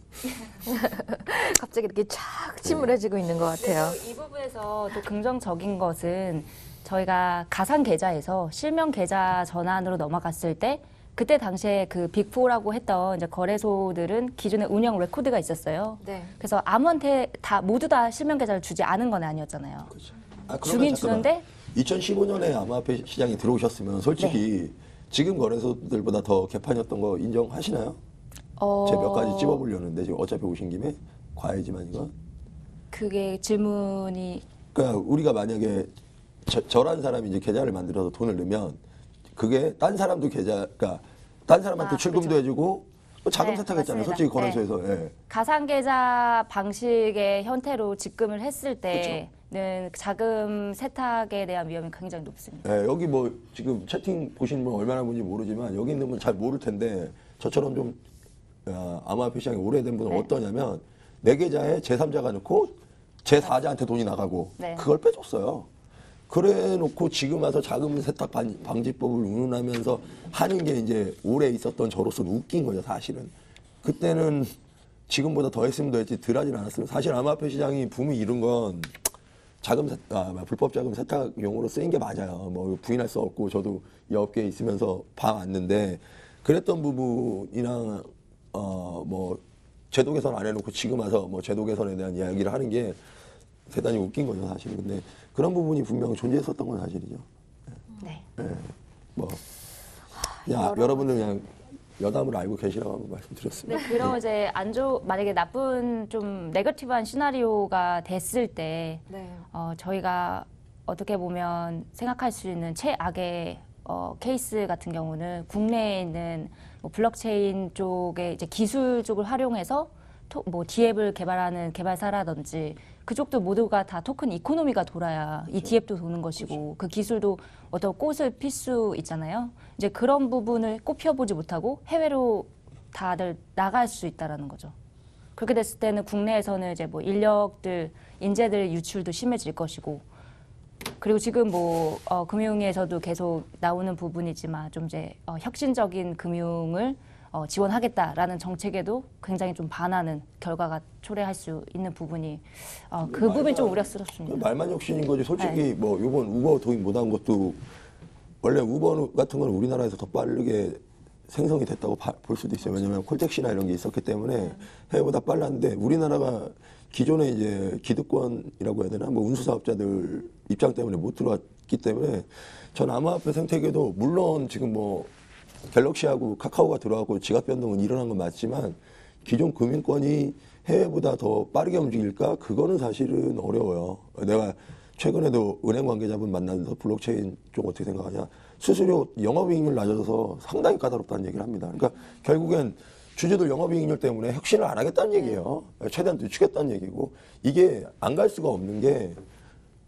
갑자기 이렇게 쫙 침울해지고 있는 것 같아요. 이 부분에서 또 긍정적인 것은 저희가 가상 계좌에서 실명 계좌 전환으로 넘어갔을 때 그때 당시에 그 빅4라고 했던 이제 거래소들은 기존에 운영 레코드가 있었어요. 네. 그래서 아무한테 모두 다 실명 계좌를 주지 않은 건 아니었잖아요. 그렇죠. 주긴 주는데 2015년에 암호화폐 시장에 들어오셨으면 솔직히 지금 거래소들보다 더 개판이었던 거 인정하시나요? 제가 몇 가지 찝어보려는데 지금 어차피 오신 김에 과외지만 이건. 그게 질문이 그러니까 우리가 만약에 저란 사람이 이제 계좌를 만들어서 돈을 넣으면 그게 딴 사람도 계좌, 그러니까 딴 사람한테 출금도 그렇죠. 해주고 자금 네, 세탁했잖아요. 맞습니다. 솔직히 거래소에서. 예. 가상계좌 방식의 형태로 집금을 했을 때는 자금 세탁에 대한 위험이 굉장히 높습니다. 예, 여기 뭐 지금 채팅 보시는 분 얼마나 분인지 모르지만 여기 있는 분 잘 모를 텐데 저처럼 좀 암호화폐 시장에 오래된 분은 네. 어떠냐면 내 계좌에 제3자가 넣고 제4자한테 돈이 나가고 네. 그걸 빼줬어요. 그래 놓고 지금 와서 자금 세탁 방지법을 운운하면서 하는 게 이제 오래 있었던 저로서는 웃긴 거죠, 사실은. 그때는 지금보다 더 했으면 더 했지 덜 하진 않았으면 사실 암호화폐 시장이 붐이 이룬 건 불법 자금 세탁용으로 쓰인 게 맞아요. 뭐 부인할 수 없고 저도 이 업계에 있으면서 봐왔는데 그랬던 부분이랑 뭐 제도 개선 안 해놓고 지금 와서 뭐 제도 개선에 대한 이야기를 하는 게 대단히 웃긴 거죠, 사실. 근데 그런 부분이 분명 존재했었던 건 사실이죠. 네. 뭐 여러분들 그냥 여담을 알고 계시라고 한번 말씀드렸습니다. 네, 그럼 이제 만약에 나쁜 좀 네거티브한 시나리오가 됐을 때 네. 저희가 어떻게 보면 생각할 수 있는 최악의 케이스 같은 경우는 국내에 있는 뭐 블록체인 쪽의 이제 기술 쪽을 활용해서 뭐 디앱을 개발하는 개발사라든지 그쪽도 모두가 다 토큰 이코노미가 돌아야 이 디앱도 도는 것이고 그 기술도 어떤 꽃을 필 수 있잖아요. 이제 그런 부분을 꼽혀보지 못하고 해외로 다들 나갈 수 있다라는 거죠. 그렇게 됐을 때는 국내에서는 이제 뭐 인재들 유출도 심해질 것이고 그리고 지금 뭐 금융위에서도 계속 나오는 부분이지만 좀 이제 혁신적인 금융을 지원하겠다라는 정책에도 굉장히 좀 반하는 결과가 초래할 수 있는 부분이 그 부분이 좀 우려스럽습니다. 말만 혁신인 거지. 솔직히 네. 뭐 이번 우버 도입 못한 것도 원래 우버 같은 건 우리나라에서 더 빠르게 생성이 됐다고 볼 수도 있어요. 왜냐하면 콜택시나 이런 게 있었기 때문에 해외보다 빨랐는데 우리나라가 기존에 이제 기득권이라고 해야 되나 뭐 운수사업자들 입장 때문에 못 들어왔기 때문에 전 암호화폐 생태계도 물론 지금 뭐 갤럭시하고 카카오가 들어가고 지갑 변동은 일어난 건 맞지만 기존 금융권이 해외보다 더 빠르게 움직일까? 그거는 사실은 어려워요. 내가 최근에도 은행 관계자분 만나서 블록체인 쪽 어떻게 생각하냐. 수수료 영업이익률 낮아져서 상당히 까다롭다는 얘기를 합니다. 그러니까 결국엔 주주들 영업이익률 때문에 혁신을 안 하겠다는 얘기예요. 최대한 늦추겠다는 얘기고 이게 안 갈 수가 없는 게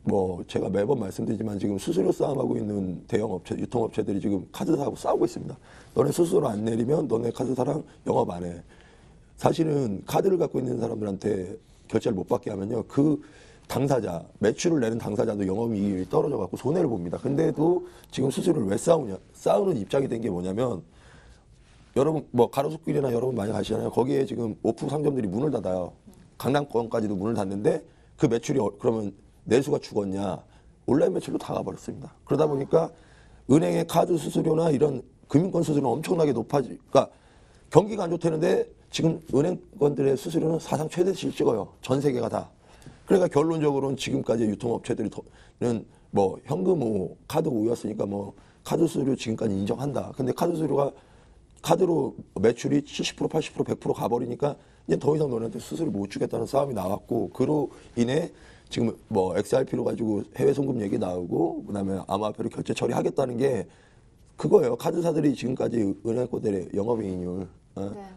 뭐 제가 매번 말씀드리지만 지금 수수료 싸움하고 있는 대형 업체, 유통업체들이 지금 카드사하고 싸우고 있습니다. 너네 수수료 안 내리면 너네 카드사랑 영업 안 해. 사실은 카드를 갖고 있는 사람들한테 결제를 못 받게 하면요. 그 당사자, 매출을 내는 당사자도 영업이익이 떨어져 갖고 손해를 봅니다. 근데도 지금 수수료를 왜 싸우냐? 싸우는 입장이 된 게 뭐냐면 여러분 뭐 가로수길이나 여러분 많이 가시잖아요. 거기에 지금 오프 상점들이 문을 닫아요. 강남권까지도 문을 닫는데 그 매출이 그러면 내수가 죽었냐? 온라인 매출로 다 가버렸습니다. 그러다 보니까 은행의 카드 수수료나 이런 금융권 수수료는 엄청나게 높아지니까 경기가 안 좋다는데 지금 은행권들의 수수료는 사상 최대치를 찍어요. 전 세계가 다. 그러니까 결론적으로는 지금까지 유통업체들은 뭐 현금 5, 카드 5였으니까 뭐 카드 수수료 지금까지 인정한다. 근데 카드 수수료가 카드로 매출이 70%, 80%, 100% 가버리니까 이제 더 이상 너네한테 수수료 못 주겠다는 싸움이 나왔고 그로 인해 지금 뭐 XRP로 가지고 해외 송금 얘기 나오고 그다음에 암호화폐로 결제 처리하겠다는 게 그거예요. 카드사들이 지금까지 은행권들의 영업이익률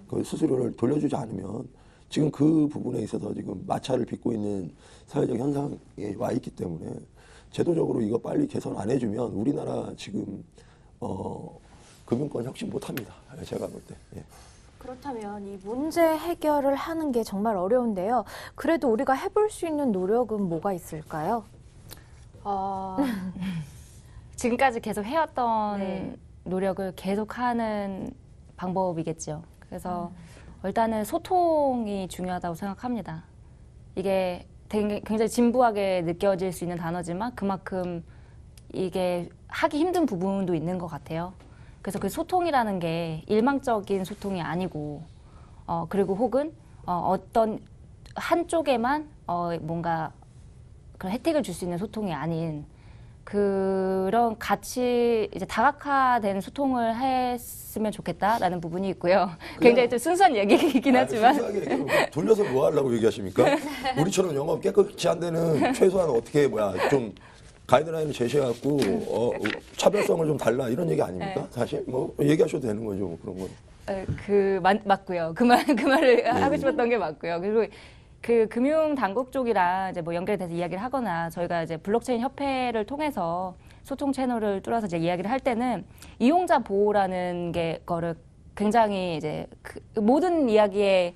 그 수수료를 돌려주지 않으면 지금 그 부분에 있어서 지금 마찰을 빚고 있는 사회적 현상에 와 있기 때문에 제도적으로 이거 빨리 개선 안 해주면 우리나라 지금 금융권 혁신 못합니다. 제가 볼 때. 예. 그렇다면 이 문제 해결을 하는 게 정말 어려운데요. 그래도 우리가 해볼 수 있는 노력은 뭐가 있을까요? 지금까지 계속 해왔던 네. 노력을 계속하는 방법이겠죠. 그래서 일단은 소통이 중요하다고 생각합니다. 이게 굉장히 진부하게 느껴질 수 있는 단어지만 그만큼 이게 하기 힘든 부분도 있는 것 같아요. 그래서 그 소통이라는 게 일방적인 소통이 아니고 그리고 혹은 어떤 한쪽에만 뭔가 그런 혜택을 줄 수 있는 소통이 아닌 그런 같이 이제 다각화된 소통을 했으면 좋겠다라는 부분이 있고요. 굉장히 좀 순수한 얘기이긴 하지만. 순수하게 돌려서 뭐 하려고 얘기하십니까? 우리처럼 영업 깨끗이 안 되는 최소한 어떻게 좀 가이드라인을 제시해갖고 차별성을 좀 달라 이런 얘기 아닙니까? 네. 사실 뭐 얘기하셔도 되는 거죠, 뭐 그런 건. 맞고요. 그 말을 하고 싶었던 게 맞고요. 그리고 그 금융 당국 쪽이랑 이제 뭐 연결돼서 이야기를 하거나 저희가 이제 블록체인 협회를 통해서 소통 채널을 뚫어서 이제 이야기를 할 때는 이용자 보호라는 거를 굉장히 이제 모든 이야기의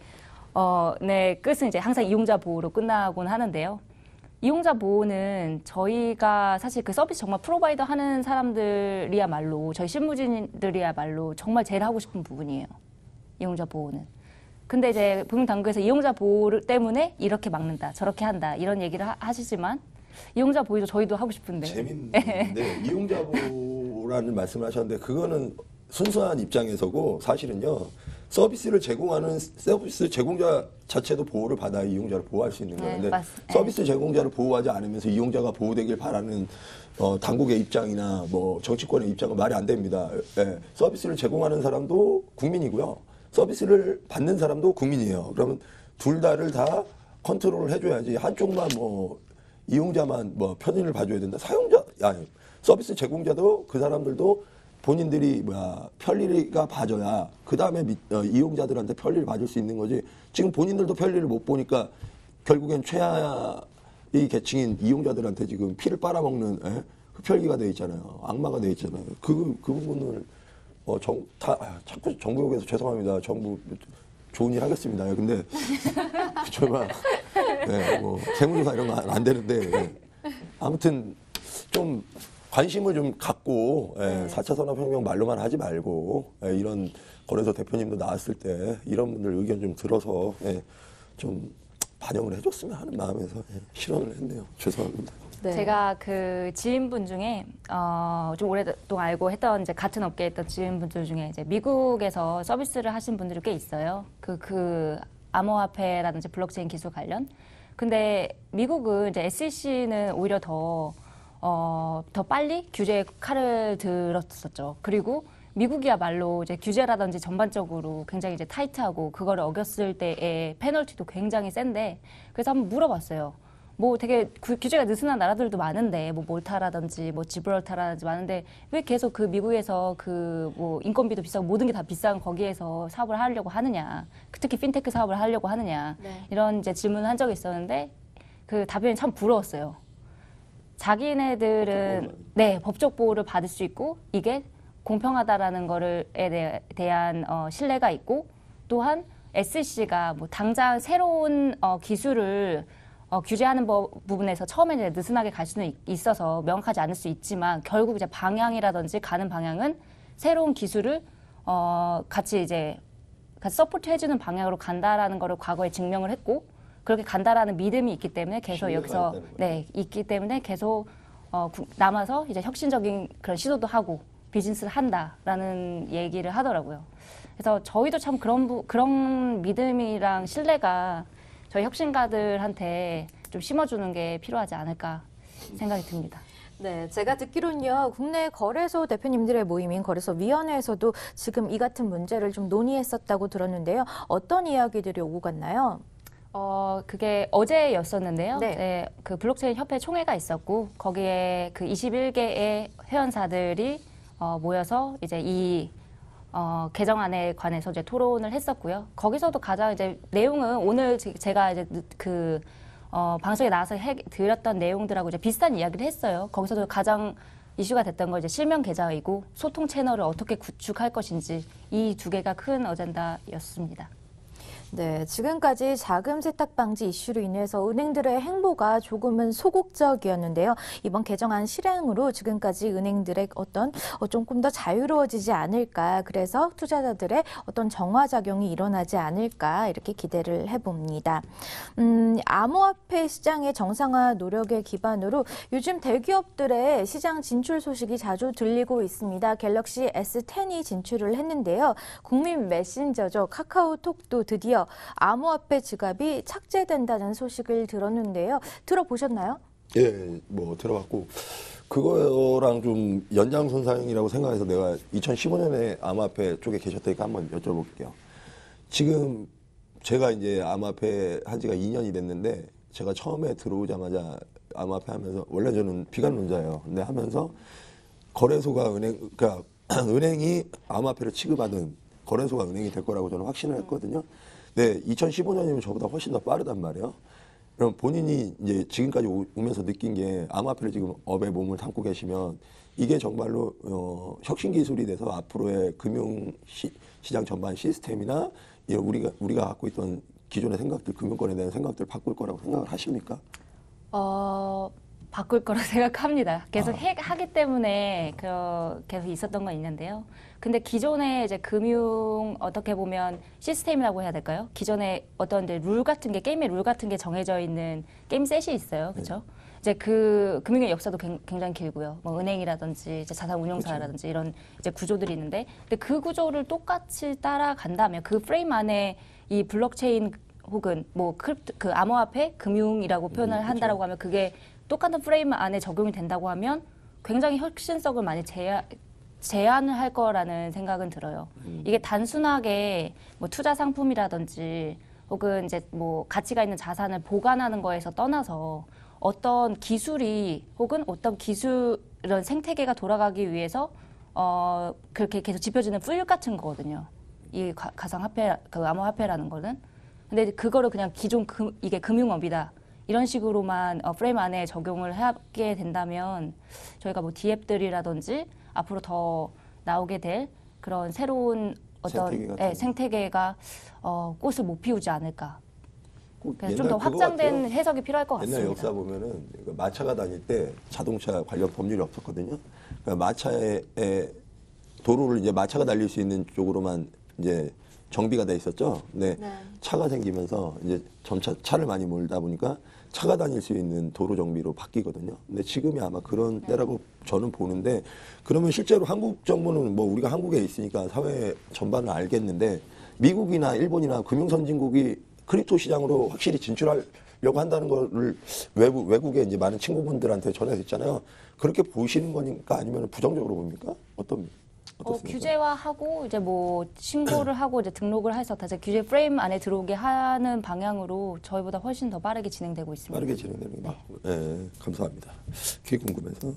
네, 끝은 이제 항상 이용자 보호로 끝나곤 하는데요. 이용자 보호는 저희가 사실 그 서비스 정말 프로바이더 하는 사람들이야말로 저희 실무진들이야말로 정말 제일 하고 싶은 부분이에요. 이용자 보호는. 근데 이제 금융당국에서 이용자 보호 때문에 이렇게 막는다, 저렇게 한다 이런 얘기를 하시지만 이용자 보호도 저희도 하고 싶은데. 재밌는데 이용자 보호라는 말씀을 하셨는데 그거는 순수한 입장에서고 사실은요. 서비스 제공자 자체도 보호를 받아야 이용자를 보호할 수 있는 거예요. 근데 서비스 제공자를 보호하지 않으면서 이용자가 보호되길 바라는 당국의 입장이나 뭐 정치권의 입장은 말이 안 됩니다. 예, 서비스를 제공하는 사람도 국민이고요. 서비스를 받는 사람도 국민이에요. 그러면 둘 다를 다 컨트롤을 해줘야지 한쪽만 뭐 이용자만 뭐 편의를 봐줘야 된다. 서비스 제공자도 그 사람들도 본인들이 편리가 봐줘야 그 다음에 이용자들한테 편리를 봐줄 수 있는 거지. 지금 본인들도 편리를 못 보니까 결국엔 최하위 계층인 이용자들한테 지금 피를 빨아먹는 흡혈귀가 돼 있잖아요. 악마가 돼 있잖아요. 그 부분을 자꾸 정부역에서 죄송합니다. 정부 좋은 일 하겠습니다. 근데 정말 뭐 세무조사 이런 거 안 되는데 아무튼 좀 관심을 좀 갖고 4차 산업혁명 말로만 하지 말고 이런 거래소 대표님도 나왔을 때 이런 분들 의견 좀 들어서 좀 반영을 해줬으면 하는 마음에서 실언을 했네요. 죄송합니다. 네. 제가 그 지인분 중에 좀 오랫동안 알고 했던 이제 같은 업계에 있던 지인분들 중에 이제 미국에서 서비스를 하신 분들이 꽤 있어요. 그 암호화폐라든지 블록체인 기술 관련. 근데 미국은 이제 SEC는 오히려 더 빨리 규제의 칼을 들었었죠. 그리고 미국이야말로 이제 규제라든지 전반적으로 굉장히 이제 타이트하고 그거를 어겼을 때의 페널티도 굉장히 센데 그래서 한번 물어봤어요. 뭐 되게 규제가 느슨한 나라들도 많은데 뭐 몰타라든지 뭐 지브랄타라든지 많은데 왜 계속 그 미국에서 그 뭐 인건비도 비싸고 모든 게 다 비싼 거기에서 사업을 하려고 하느냐. 특히 핀테크 사업을 하려고 하느냐. 이런 이제 질문을 한 적이 있었는데 그 답변이 참 부러웠어요. 자기네들은 법적 보호를 받을 수 있고 이게 공평하다라는 거에 대한 신뢰가 있고 또한 SEC가 뭐 당장 새로운 기술을 규제하는 부분에서 처음에 이제 느슨하게 갈 수는 있어서 명확하지 않을 수 있지만 결국 이제 방향이라든지 가는 방향은 새로운 기술을 같이 서포트 해주는 방향으로 간다라는 거를 과거에 증명을 했고 그렇게 간다라는 믿음이 있기 때문에 계속 여기서 있기 때문에 계속 남아서 이제 혁신적인 그런 시도도 하고 비즈니스를 한다라는 얘기를 하더라고요. 그래서 저희도 참 그런 믿음이랑 신뢰가 저희 혁신가들한테 좀 심어주는 게 필요하지 않을까 생각이 듭니다. 네, 제가 듣기로는요, 국내 거래소 대표님들의 모임인 거래소위원회에서도 지금 이 같은 문제를 좀 논의했었다고 들었는데요. 어떤 이야기들이 오고 갔나요? 그게 어제였었는데요. 네, 그 블록체인 협회 총회가 있었고, 거기에 그 21개의 회원사들이 모여서 이제 이 개정안에 관해서 이제 토론을 했었고요. 거기서도 가장 이제 내용은 오늘 제가 이제 그 방송에 나와서 드렸던 내용들하고 이제 비슷한 이야기를 했어요. 거기서도 가장 이슈가 됐던 건 이제 실명 계좌이고 소통 채널을 어떻게 구축할 것인지 이 두 개가 큰 어젠다였습니다. 네, 지금까지 자금 세탁 방지 이슈로 인해서 은행들의 행보가 조금은 소극적이었는데요. 이번 개정안 실행으로 지금까지 은행들의 조금 더 자유로워지지 않을까. 그래서 투자자들의 어떤 정화작용이 일어나지 않을까 이렇게 기대를 해봅니다. 암호화폐 시장의 정상화 노력의 기반으로 요즘 대기업들의 시장 진출 소식이 자주 들리고 있습니다. 갤럭시 S10이 진출을 했는데요. 국민 메신저죠. 카카오톡도 드디어 암호화폐 지갑이 착제된다는 소식을 들었는데요. 들어보셨나요? 예, 뭐 들어봤고 그거랑 좀 연장선상이라고 생각해서 내가 2015년에 암호화폐 쪽에 계셨다니까 한번 여쭤볼게요. 지금 제가 이제 암호화폐 한 지가 2년이 됐는데 제가 처음에 들어오자마자 암호화폐 하면서 원래 저는 비관론자예요. 근데 하면서 거래소가 그러니까 은행이 암호화폐를 취급하는 거래소가 은행이 될 거라고 저는 확신을 했거든요. 네, 2015년이면 저보다 훨씬 더 빠르단 말이에요. 그럼 본인이 이제 지금까지 오면서 느낀 게 암호화폐를 지금 업에 몸을 담고 계시면 이게 정말로 혁신 기술이 돼서 앞으로의 금융 시장 전반 시스템이나 우리가 갖고 있던 기존의 생각들, 금융권에 대한 생각들을 바꿀 거라고 생각을 하십니까? 바꿀 거라고 생각합니다. 계속 하기 때문에 계속 있었던 건 있는데요. 근데 기존에 이제 금융 어떻게 보면 시스템이라고 해야 될까요? 기존에 어떤 룰 같은 게 게임의 룰 같은 게 정해져 있는 게임 셋이 있어요, 그렇죠? 이제 그 금융의 역사도 굉장히 길고요. 뭐 은행이라든지 이제 자산운용사라든지 이런 이제 구조들이 있는데, 근데 그 구조를 똑같이 따라간다면 그 프레임 안에 이 블록체인 혹은 뭐 그 암호화폐 금융이라고 표현을 한다라고 하면 그게 똑같은 프레임 안에 적용이 된다고 하면 굉장히 혁신성을 많이 제한을 할 거라는 생각은 들어요. 이게 단순하게 뭐 투자 상품이라든지 혹은 이제 뭐 가치가 있는 자산을 보관하는 거에서 떠나서 어떤 기술이 혹은 어떤 이런 생태계가 돌아가기 위해서 그렇게 계속 짚어지는 풀 같은 거거든요. 이 가상화폐, 그 암호화폐라는 거는. 근데 그거를 그냥 기존 이게 금융업이다. 이런 식으로만 프레임 안에 적용을 하게 된다면 저희가 뭐 디앱들이라든지 앞으로 더 나오게 될 그런 새로운 어떤 생태계가 꽃을 못 피우지 않을까. 그래서 좀 더 확장된 해석이 필요할 것 같습니다. 옛날 역사 보면은 마차가 다닐 때 자동차 관련 법률이 없었거든요. 그러니까 마차의 도로를 이제 마차가 달릴 수 있는 쪽으로만 이제 정비가 돼 있었죠. 근데 차가 생기면서 이제 점차 차를 많이 몰다 보니까 차가 다닐 수 있는 도로 정비로 바뀌거든요. 근데 지금이 아마 그런 때라고 저는 보는데, 그러면 실제로 한국 정부는 뭐 우리가 한국에 있으니까 사회 전반을 알겠는데 미국이나 일본이나 금융 선진국이 크립토 시장으로 확실히 진출하려고 한다는 거를 외국에 이제 많은 친구분들한테 전해졌잖아요. 그렇게 보시는 거니까 아니면 부정적으로 봅니까? 어떻습니까? 규제화하고 이제 뭐 신고를 하고 이제 등록을 해서 다시 규제 프레임 안에 들어오게 하는 방향으로 저희보다 훨씬 더 빠르게 진행되고 있습니다. 빠르게 진행되는 거. 네, 감사합니다. 그게 궁금해서.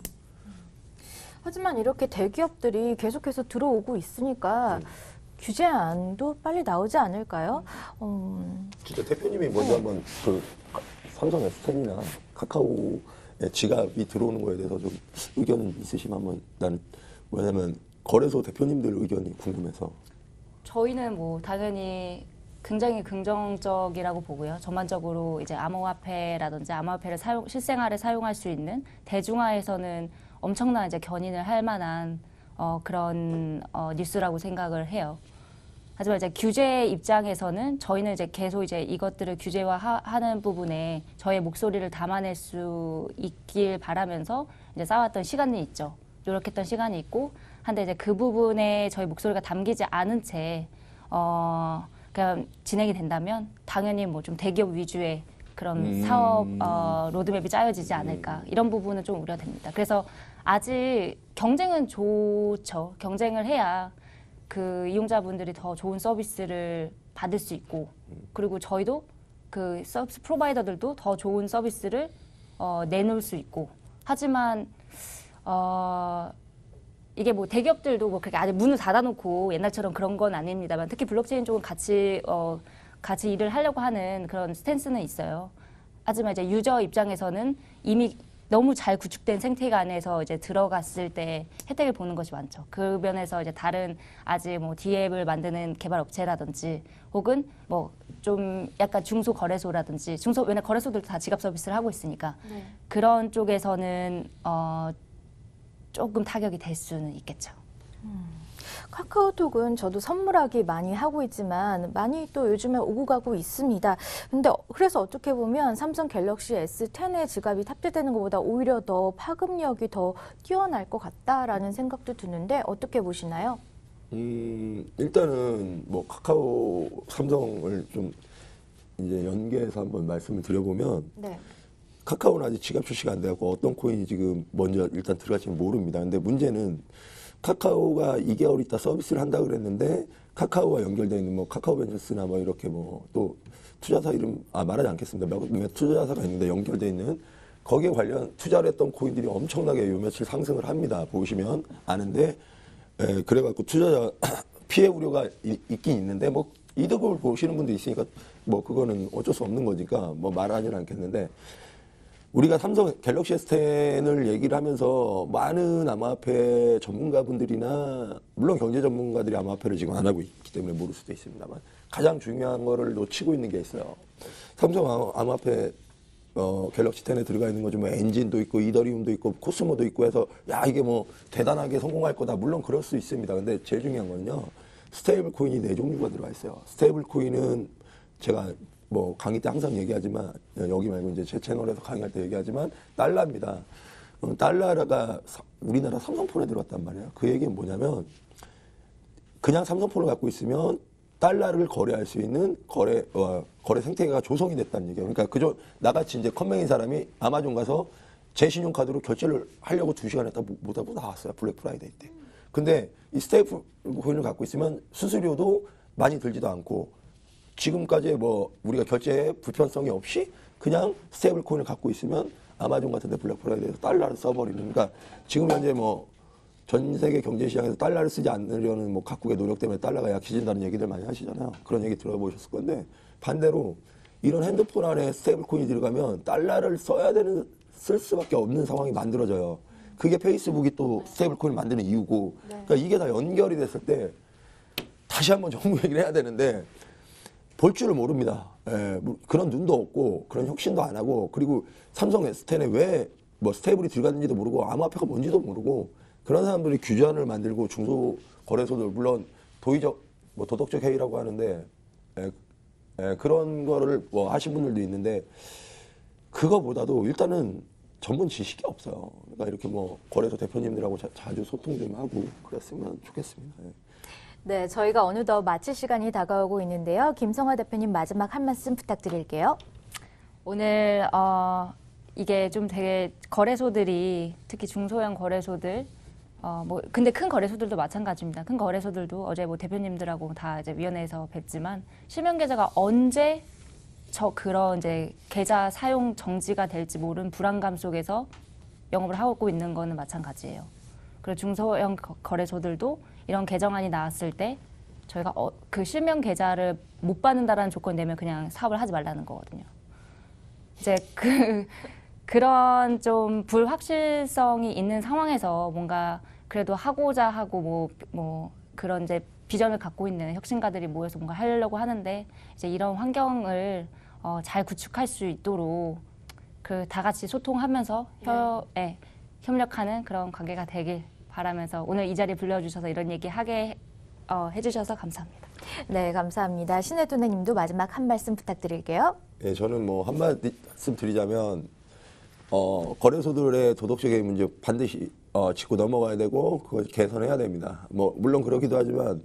하지만 이렇게 대기업들이 계속해서 들어오고 있으니까 규제안도 빨리 나오지 않을까요? 진짜 대표님이 먼저 한번 그 삼성 S10이나 카카오의 지갑이 들어오는 거에 대해서 좀 의견 있으시면 한번 나는, 왜냐면 거래소 대표님들 의견이 궁금해서. 저희는 뭐 당연히 굉장히 긍정적이라고 보고요. 전반적으로 이제 암호화폐라든지 암호화폐를 실생활에 사용할 수 있는 대중화에서는 엄청난 이제 견인을 할 만한 그런 뉴스라고 생각을 해요. 하지만 이제 규제 입장에서는 저희는 이제 계속 이제 이것들을 규제화하는 부분에 저의 목소리를 담아낼 수 있길 바라면서 이제 쌓아왔던 시간이 있죠. 노력했던 시간이 있고, 한데 이제 그 부분에 저희 목소리가 담기지 않은 채 그냥 진행이 된다면 당연히 뭐 좀 대기업 위주의 그런 사업 로드맵이 짜여지지 않을까, 이런 부분은 좀 우려됩니다. 그래서 아직 경쟁은 좋죠. 경쟁을 해야 그 이용자분들이 더 좋은 서비스를 받을 수 있고, 그리고 저희도 그 서비스 프로바이더들도 더 좋은 서비스를 내놓을 수 있고. 하지만 이게 뭐 대기업들도 뭐 그렇게 아직 문을 닫아놓고 옛날처럼 그런 건 아닙니다만, 특히 블록체인 쪽은 같이 일을 하려고 하는 그런 스탠스는 있어요. 하지만 이제 유저 입장에서는 이미 너무 잘 구축된 생태계 안에서 이제 들어갔을 때 혜택을 보는 것이 많죠. 그 면에서 이제 다른 아직 뭐 D앱을 만드는 개발 업체라든지 혹은 뭐 좀 약간 중소 거래소라든지 왜냐 거래소들도 다 지갑 서비스를 하고 있으니까 네. 그런 쪽에서는 조금 타격이 될 수는 있겠죠. 카카오톡은 저도 선물하기 많이 하고 있지만 많이 또 요즘에 오고 가고 있습니다. 근데 그래서 어떻게 보면 삼성 갤럭시 S10에 지갑이 탑재되는 것보다 오히려 더 파급력이 더 뛰어날 것 같다라는 생각도 드는데 어떻게 보시나요? 일단은 뭐 카카오, 삼성을 좀 이제 연계해서 한번 말씀을 드려보면 네. 카카오는 아직 지갑 출시가 안 되고 어떤 코인이 지금 먼저 일단 들어갈지는 모릅니다. 근데 문제는 카카오가 2개월 있다 서비스를 한다 그랬는데 카카오와 연결되어 있는 뭐 카카오벤처스나 뭐 이렇게 뭐 또 투자사 이름 말하지 않겠습니다. 몇 투자사가 있는데 연결되어 있는 거기에 관련 투자를 했던 코인들이 엄청나게 요 며칠 상승을 합니다. 보시면 아는데 그래갖고 투자자 피해 우려가 있긴 있는데 뭐 이득을 보시는 분도 있으니까 뭐 그거는 어쩔 수 없는 거니까 뭐 말하지는 않겠는데 우리가 삼성 갤럭시 S10을 얘기를 하면서 많은 암호화폐 전문가분들이나 물론 경제 전문가들이 암호화폐를 지금 안 하고 있기 때문에 모를 수도 있습니다만 가장 중요한 거를 놓치고 있는 게 있어요. 삼성 암호화폐 갤럭시 10에 들어가 있는 거죠. 뭐 엔진도 있고 이더리움도 있고 코스모도 있고 해서 야 이게 뭐 대단하게 성공할 거다. 물론 그럴 수 있습니다. 근데 제일 중요한 거는요. 스테이블 코인이 4종류가 들어가 있어요. 스테이블 코인은 제가 뭐 강의 때 항상 얘기하지만 여기 말고 이제 제 채널에서 강의할 때 얘기하지만 달러입니다. 달러가 우리나라 삼성폰에 들어왔단 말이에요. 그 얘기는 뭐냐면 그냥 삼성폰을 갖고 있으면 달러를 거래할 수 있는 거래 생태계가 조성이 됐다는 얘기예요. 그러니까 그저 나같이 이제 컴맹인 사람이 아마존 가서 제 신용카드로 결제를 하려고 2시간 했다 못하고 나왔어요. 블랙 프라이데이 때. 근데 이 스테이블 코인을 갖고 있으면 수수료도 많이 들지도 않고 지금까지 뭐 우리가 결제에 불편성이 없이 그냥 스테이블 코인을 갖고 있으면 아마존 같은 데 블랙 프라이데이에서 달러를 써버리는. 그러니까 지금 현재 뭐 전 세계 경제 시장에서 달러를 쓰지 않으려는 뭐 각국의 노력 때문에 달러가 약해진다는 얘기들 많이 하시잖아요. 그런 얘기 들어보셨을 건데 반대로 이런 핸드폰 안에 스테이블 코인이 들어가면 달러를 쓸 수밖에 없는 상황이 만들어져요. 그게 페이스북이 또 스테이블 코인을 만드는 이유고. 그러니까 이게 다 연결이 됐을 때 다시 한번 정부 얘기를 해야 되는데 볼 줄을 모릅니다. 그런 눈도 없고 그런 혁신도 안 하고 그리고 삼성 S10에 왜 뭐 스테이블이 들어갔는지도 모르고 암호화폐가 뭔지도 모르고 그런 사람들이 규제안을 만들고 중소 거래소들 물론 도의적 뭐 도덕적 해이라고 하는데 그런 거를 뭐 하신 분들도 있는데 그거보다도 일단은 전문 지식이 없어요. 그러니까 이렇게 뭐 거래소 대표님들하고 자주 소통 좀 하고 그랬으면 좋겠습니다. 네, 저희가 어느덧 마칠 시간이 다가오고 있는데요. 김성화 대표님 마지막 한 말씀 부탁드릴게요. 오늘 이게 좀 되게 거래소들이 특히 중소형 거래소들 뭐 근데 큰 거래소들도 마찬가지입니다. 큰 거래소들도 어제 뭐 대표님들하고 다 이제 위원회에서 뵀지만 실명 계좌가 언제 그런 이제 계좌 사용 정지가 될지 모르는 불안감 속에서 영업을 하고 있는 거는 마찬가지예요. 그리고 중소형 거래소들도 이런 개정안이 나왔을 때 저희가 그 실명 계좌를 못 받는다라는 조건 내면 그냥 사업을 하지 말라는 거거든요. 이제 그런 좀 불확실성이 있는 상황에서 뭔가 그래도 하고자 하고 뭐 그런 이제 비전을 갖고 있는 혁신가들이 모여서 뭔가 하려고 하는데 이제 이런 환경을 잘 구축할 수 있도록 그 다 같이 소통하면서 협력하는 그런 관계가 되길 바라면서 오늘 이 자리에 불러주셔서 이런 얘기 하게 해주셔서 감사합니다. 네, 감사합니다. 신혜돈 님도 마지막 한 말씀 부탁드릴게요. 네, 저는 뭐 한 말씀 드리자면 거래소들의 도덕적인 문제 반드시 짚고 넘어가야 되고 그걸 개선해야 됩니다. 뭐 물론 그렇기도 하지만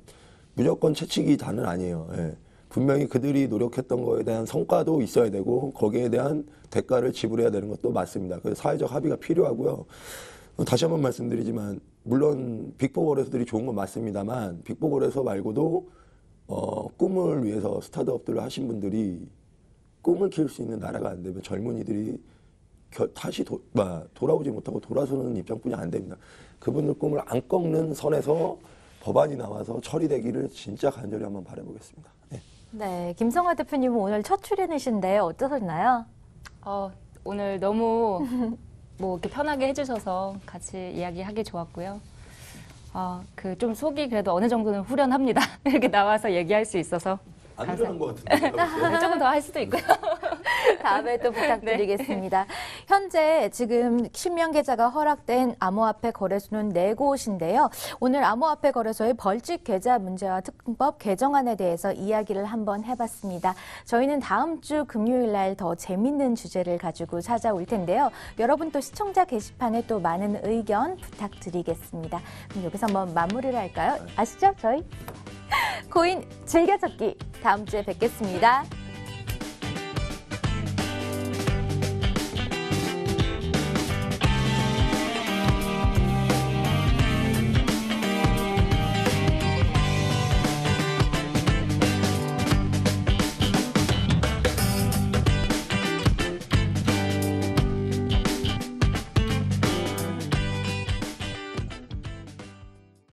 무조건 채찍이 다는 아니에요. 분명히 그들이 노력했던 거에 대한 성과도 있어야 되고 거기에 대한 대가를 지불해야 되는 것도 맞습니다. 그래서 사회적 합의가 필요하고요. 다시 한번 말씀드리지만 물론 빅4 거래소들이 좋은 건 맞습니다만 빅4 거래소 말고도 꿈을 위해서 스타트업들을 하신 분들이 꿈을 키울 수 있는 나라가 안 되면 젊은이들이 다시 돌아오지 못하고 돌아서는 입장뿐이 안 됩니다. 그분들 꿈을 안 꺾는 선에서 법안이 나와서 처리되기를 진짜 간절히 한번 바라보겠습니다. 네, 김성화 대표님은 오늘 첫 출연이신데 어떠셨나요? 오늘 너무 뭐 이렇게 편하게 해주셔서 같이 이야기하기 좋았고요. 그 좀 속이 그래도 어느 정도는 후련합니다. 이렇게 나와서 얘기할 수 있어서. 안 그러는 것 같은데. 조금 더 할 수도 있고요. 다음에 또 부탁드리겠습니다. 현재 지금 실명 계좌가 허락된 암호화폐 거래소는 4곳인데요. 오늘 암호화폐 거래소의 벌칙 계좌 문제와 특근법 개정안에 대해서 이야기를 한번 해봤습니다. 저희는 다음 주 금요일 날 더 재밌는 주제를 가지고 찾아올 텐데요. 여러분 또 시청자 게시판에 또 많은 의견 부탁드리겠습니다. 그럼 여기서 한번 마무리를 할까요? 아시죠? 저희 코인 즐겨찾기 다음 주에 뵙겠습니다.